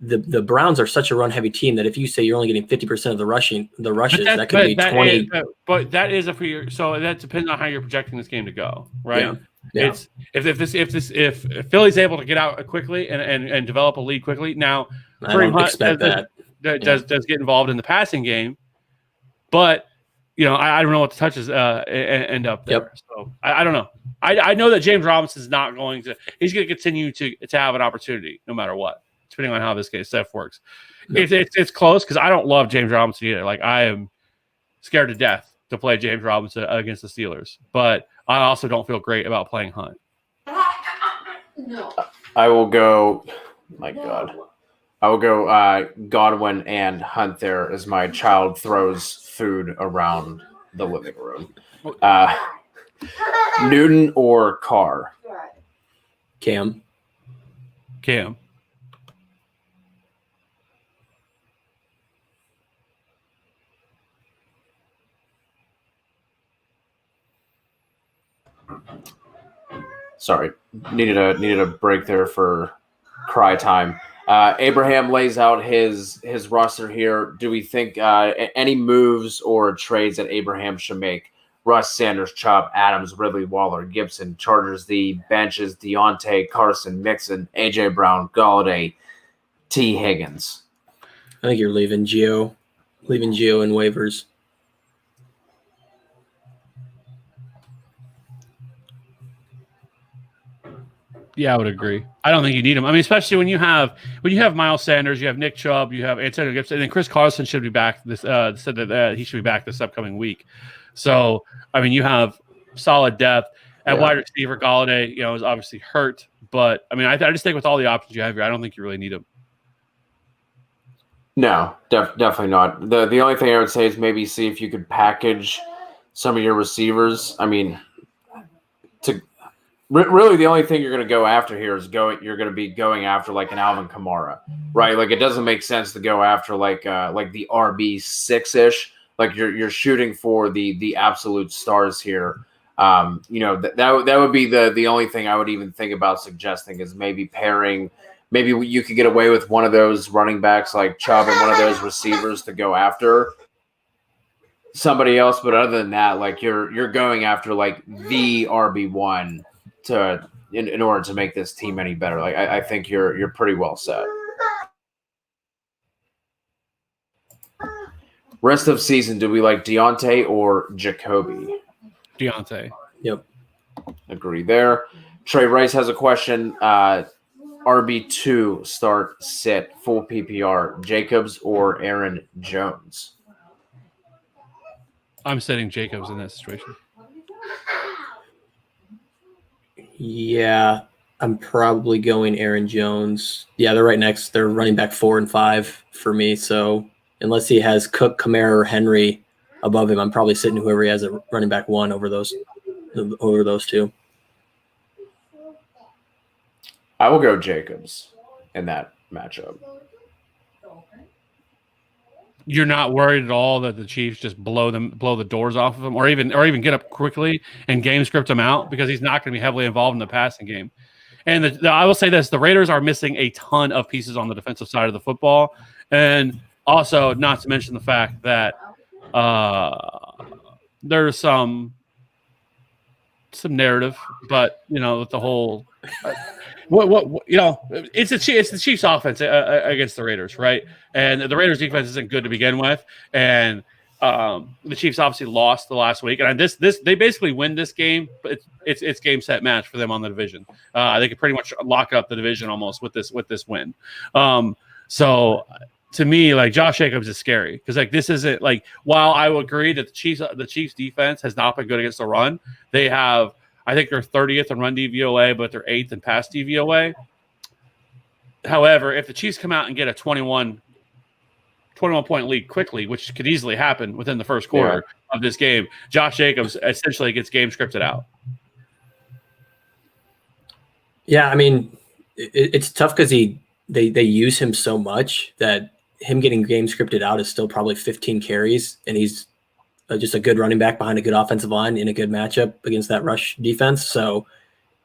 the Browns are such a run-heavy team that if you say you're only getting 50% of the rushes, that could be 20. But that is so that depends on how you're projecting this game to go, right? Yeah. Yeah. It's if Philly's able to get out quickly and develop a lead quickly. Now, I don't expect that. Does get involved in the passing game, but I don't know what the touches end up there. Yep. So I don't know. I know that James Robinson is not going to. He's going to continue to have an opportunity no matter what, depending on how this game stuff works. Yep. It's close because I don't love James Robinson either. Like I am scared to death to play James Robinson against the Steelers, but I also don't feel great about playing Hunt. No. I will go. My God. I will go Godwin and Hunt there as my child throws food around the living room. Newton or Carr? Cam. Sorry, needed a break there for cry time. Abraham lays out his roster here. Do we think any moves or trades that Abraham should make? Russ, Sanders, Chubb, Adams, Ridley, Waller, Gibson, Chargers, the benches, Deontay, Carson, Mixon, A.J. Brown, Galladay, T. Higgins. I think you're leaving Gio in waivers. Yeah, I would agree. I don't think you need him. I mean, especially when you have Miles Sanders, you have Nick Chubb, you have Antonio Gibson, and then Chris Carson should be back. Said that he should be back this upcoming week. So, I mean, you have solid depth at wide receiver. Galladay, is obviously hurt, but I mean, I just think with all the options you have here, I don't think you really need him. No, definitely not. The only thing I would say is maybe see if you could package some of your receivers. I mean, really, the only thing you're going to go after here is you're going to be going after like an Alvin Kamara, right? Like it doesn't make sense to go after like the RB6-ish. Like you're shooting for the absolute stars here. That would be the only thing I would even think about suggesting is maybe pairing. Maybe you could get away with one of those running backs like Chubb and one of those receivers to go after somebody else. But other than that, like you're going after like the RB1 in order to make this team any better. Like I think you're pretty well set. Rest of season, do we like Deontay or Jacoby? Deontay. Yep. Agree there. Trey Rice has a question. RB2 start sit full PPR, Jacobs or Aaron Jones? I'm sitting Jacobs in that situation. Yeah, I'm probably going Aaron Jones. Yeah, they're right next. They're running back 4 and 5 for me. So unless he has Cook, Kamara, or Henry above him, I'm probably sitting whoever he has at running back 1 over those two. I will go Jacobs in that matchup. You're not worried at all that the Chiefs just blow the doors off of him, or even get up quickly and game script him out, because he's not going to be heavily involved in the passing game. And I will say this: the Raiders are missing a ton of pieces on the defensive side of the football, and also not to mention the fact that there's some some narrative, but with the whole it's the Chiefs offense against the Raiders, right? And the Raiders defense isn't good to begin with, and the Chiefs obviously lost the last week, and this they basically win this game, but it's game set match for them on the division. They could pretty much lock up the division almost with this win. So to me, like, Josh Jacobs is scary because, like, this isn't like, while I will agree that the Chiefs defense has not been good against the run, they have, I think they're 30th in run DVOA, but they're 8th in pass DVOA. However, if the Chiefs come out and get a 21 point lead quickly, which could easily happen within the first quarter of this game, Josh Jacobs essentially gets game scripted out. Yeah, I mean, it's tough because they use him so much that him getting game scripted out is still probably 15 carries, and he's just a good running back behind a good offensive line in a good matchup against that rush defense. So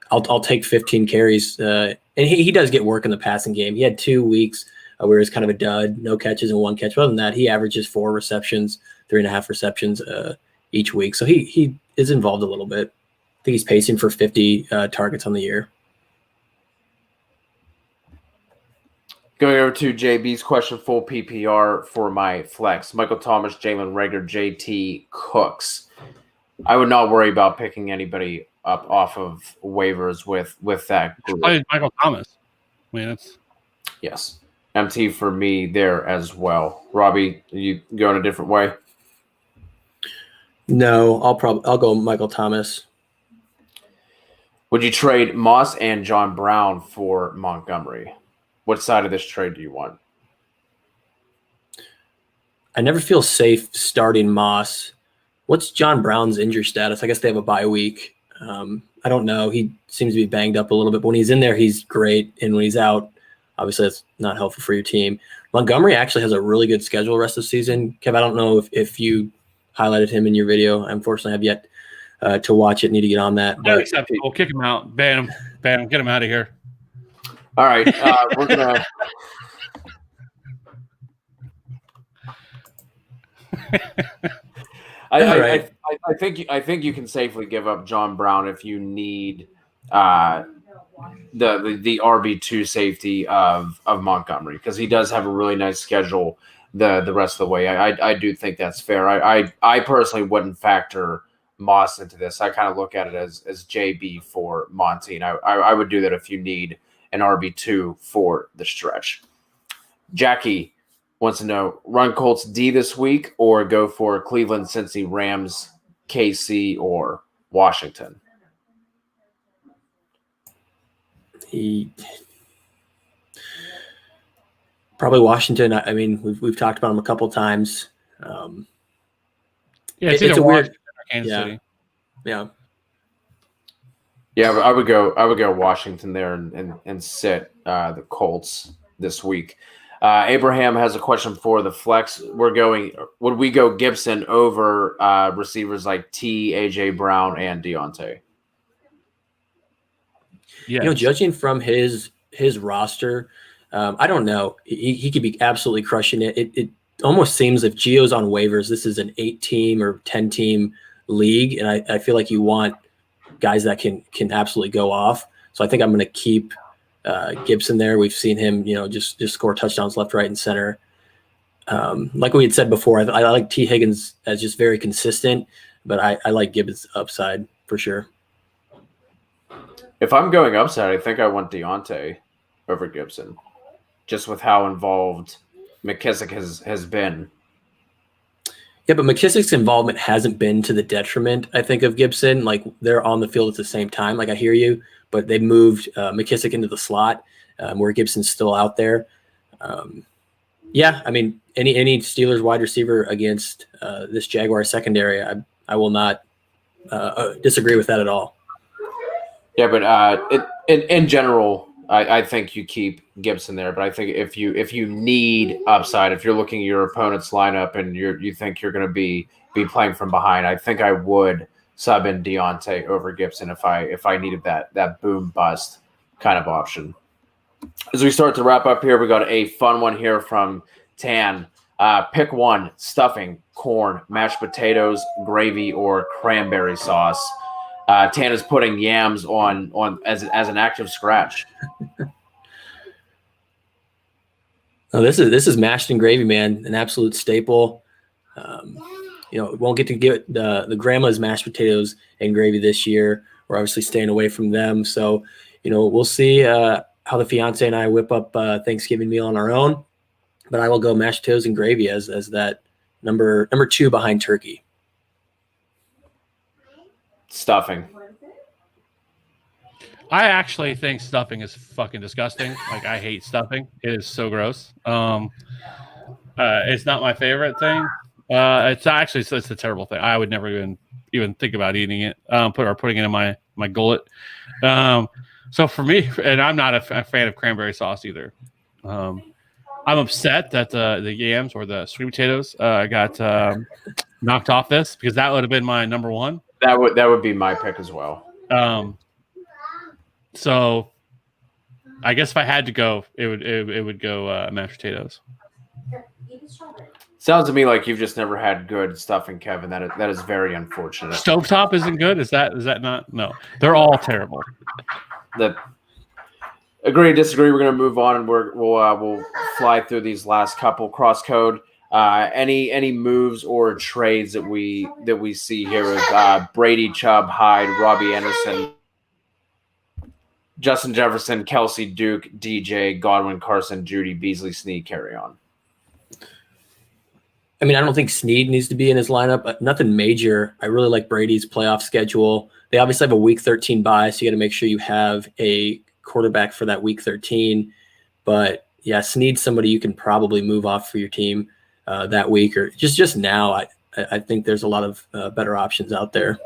I'll take 15 carries. And he does get work in the passing game. He had 2 weeks where it's kind of a dud, no catches and 1 catch. Other than that, he averages 4 receptions, 3.5 receptions each week. So he is involved a little bit. I think he's pacing for 50 targets on the year. Going over to JB's question, full PPR for my flex. Michael Thomas, Jalen Reagor, JT Cooks. I would not worry about picking anybody up off of waivers with that group. Michael Thomas. I mean, it's yes. MT for me there as well. Robby, you going a different way? No, I'll go Michael Thomas. Would you trade Moss and John Brown for Montgomery? What side of this trade do you want? I never feel safe starting Moss. What's John Brown's injury status? I guess they have a bye week. I don't know. He seems to be banged up a little bit. But when he's in there, he's great. And when he's out, obviously that's not helpful for your team. Montgomery actually has a really good schedule rest of the season. Kev, I don't know if you highlighted him in your video. I unfortunately have yet to watch it. Need to get on that. But we'll kick him out. Ban him. Get him out of here. All right, we're gonna. I think you can safely give up John Brown if you need the RB2 safety of Montgomery, because he does have a really nice schedule the rest of the way. I do think that's fair. I personally wouldn't factor Moss into this. I kind of look at it as JB for Monty, and I would do that if you need an RB2 for the stretch. Jackie wants to know, run Colts D this week or go for Cleveland, Cincy, Rams, KC, or Washington? Probably Washington. I mean, we've talked about him a couple times. It's a weird Kansas City. Yeah. Yeah, I would go Washington there and sit the Colts this week. Abraham has a question for the flex. Would we go Gibson over receivers like T, AJ Brown, and Deontay? Yeah. Judging from his roster, I don't know. He could be absolutely crushing it. It almost seems if Gio's on waivers, this is an 8-team or 10-team league, and I feel like you want guys that can absolutely go off. So I think I'm going to keep Gibson there. We've seen him, just score touchdowns left, right, and center. Like we had said before, I like T. Higgins as just very consistent, but I like Gibbons' upside for sure. If I'm going upside, I think I want Deontay over Gibson, just with how involved McKissick has been. Yeah, but McKissick's involvement hasn't been to the detriment, I think, of Gibson. Like, they're on the field at the same time. Like, I hear you, but they moved McKissick into the slot where Gibson's still out there. Yeah, I mean, any Steelers wide receiver against this Jaguar secondary, I will not disagree with that at all. Yeah, but in general, I think you keep Gibson there. But I think if you need upside, if you're looking at your opponent's lineup and you think you're going to be playing from behind, I think I would sub in Deontay over Gibson if I needed that boom bust kind of option. As we start to wrap up here, we got a fun one here from Tan. Pick one: stuffing, corn, mashed potatoes, gravy, or cranberry sauce. Tana's putting Yams on as an active scratch. Oh, this is mashed and gravy, man, an absolute staple. We won't get to get the grandma's mashed potatoes and gravy this year. We're obviously staying away from them, so we'll see how the fiance and I whip up Thanksgiving meal on our own. But I will go mashed potatoes and gravy as that number 2 behind turkey. Stuffing. I actually think stuffing is fucking disgusting. Like, I hate stuffing. It is so gross. It's not my favorite thing. It's a terrible thing. I would never even think about eating it. Putting it in my gullet. So for me, and I'm not a fan of cranberry sauce either. I'm upset that the yams or the sweet potatoes got knocked off this, because that would have been my number 1. That would be my pick as well. So I guess if I had to go, it would go mashed potatoes. Sounds to me like you've just never had good stuffing, Kevin. That is very unfortunate. Stovetop isn't good. Is that not? No, they're all terrible. Agree, disagree. We're going to move on, and we'll fly through these last couple. Cross code. Any moves or trades that we see here with Brady, Chubb, Hyde, Robby Anderson, Justin Jefferson, Kelsey, Duke, DJ, Godwin, Carson, Judy, Beasley, Snead, carry on. I mean, I don't think Snead needs to be in his lineup. Nothing major. I really like Brady's playoff schedule. They obviously have a Week 13 bye, so you got to make sure you have a quarterback for that Week 13. But yeah, Snead's somebody you can probably move off for your team that week, or just now. I think there's a lot of better options out there.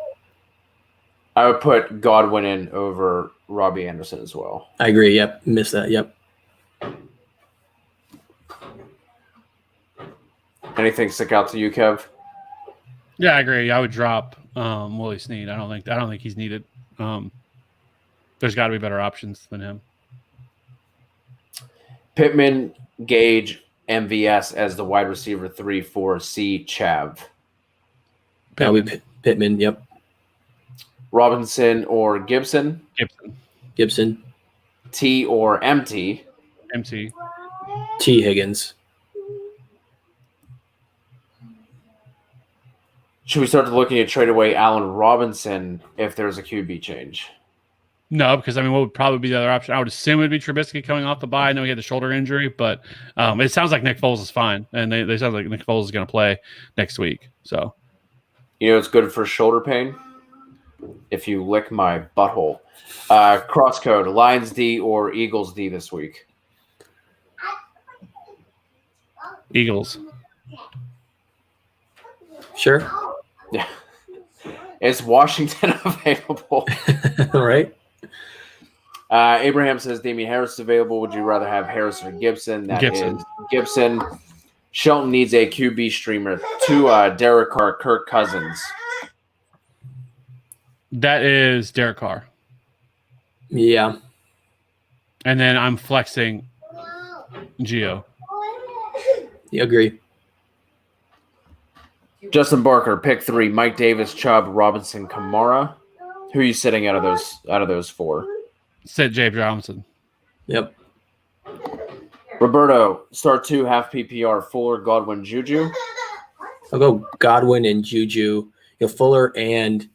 I would put Godwin in over Robby Anderson as well. I agree. Yep, missed that. Yep. Anything stick out to you, Kev? Yeah, I agree. I would drop Willie Snead. I don't think he's needed. There's got to be better options than him. Pittman, Gage, MVS as the wide receiver 3, 4, C, Chav. Pittman. Yep. Robinson or Gibson? Gibson. T or MT? MT. T Higgins. Should we start looking at trade away Allen Robinson if there's a QB change? No, because what would probably be the other option? I would assume it would be Trubisky coming off the bye. I know he had the shoulder injury, but it sounds like Nick Foles is fine, and they sound like Nick Foles is going to play next week. So, it's good for shoulder pain. If you lick my butthole. Crosscode, Lions D or Eagles D this week? Eagles. Sure. Yeah. Is Washington available? Right. Abraham says Damien Harris is available. Would you rather have Harris or Gibson? That is Gibson. Shelton needs a QB streamer. 2, Derek Carr, Kirk Cousins. That is Derek Carr. Yeah. And then I'm flexing Gio. You agree. Justin Barker, pick 3. Mike Davis, Chubb, Robinson, Kamara. Who are you sitting out of those 4? Sit James Robinson. Yep. Roberto, start 2, half PPR, Fuller, Godwin, Juju. I'll go Godwin and Juju. Fuller and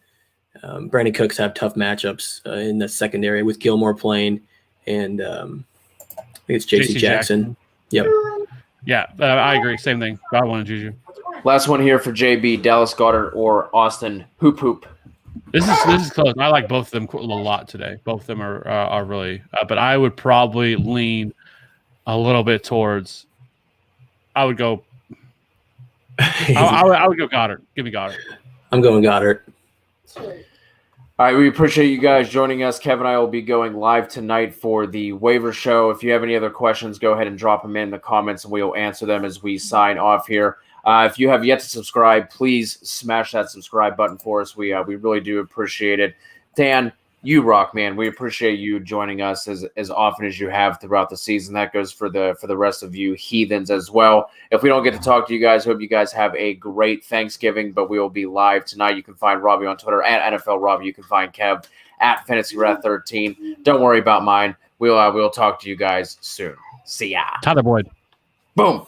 Brandon Cooks have tough matchups in the secondary with Gilmore playing, and I think it's J.C. Jackson. Yep. Yeah, I agree. Same thing. Godwin and Juju. Last one here for JB, Dallas Goedert or Austin Hoop. This is close. I like both of them a lot today. Both of them are really, but I would probably lean a little bit towards. I would go. I would go Goddard. Give me Goddard. I'm going Goddard. All right, we appreciate you guys joining us. Kevin and I will be going live tonight for the waiver show. If you have any other questions, go ahead and drop them in the comments, and we'll answer them as we sign off here. If you have yet to subscribe, please smash that subscribe button for us. We really do appreciate it. Dan, You rock, man. We appreciate you joining us as often as you have throughout the season. That goes for the rest of you heathens as well. If we don't get to talk to you guys, hope you guys have a great Thanksgiving. But we will be live tonight. You can find Robby on Twitter at NFL Robby. You can find Kev at FantasyRat13. Don't worry about mine. We'll talk to you guys soon. See ya. Tyler Boyd. Boom.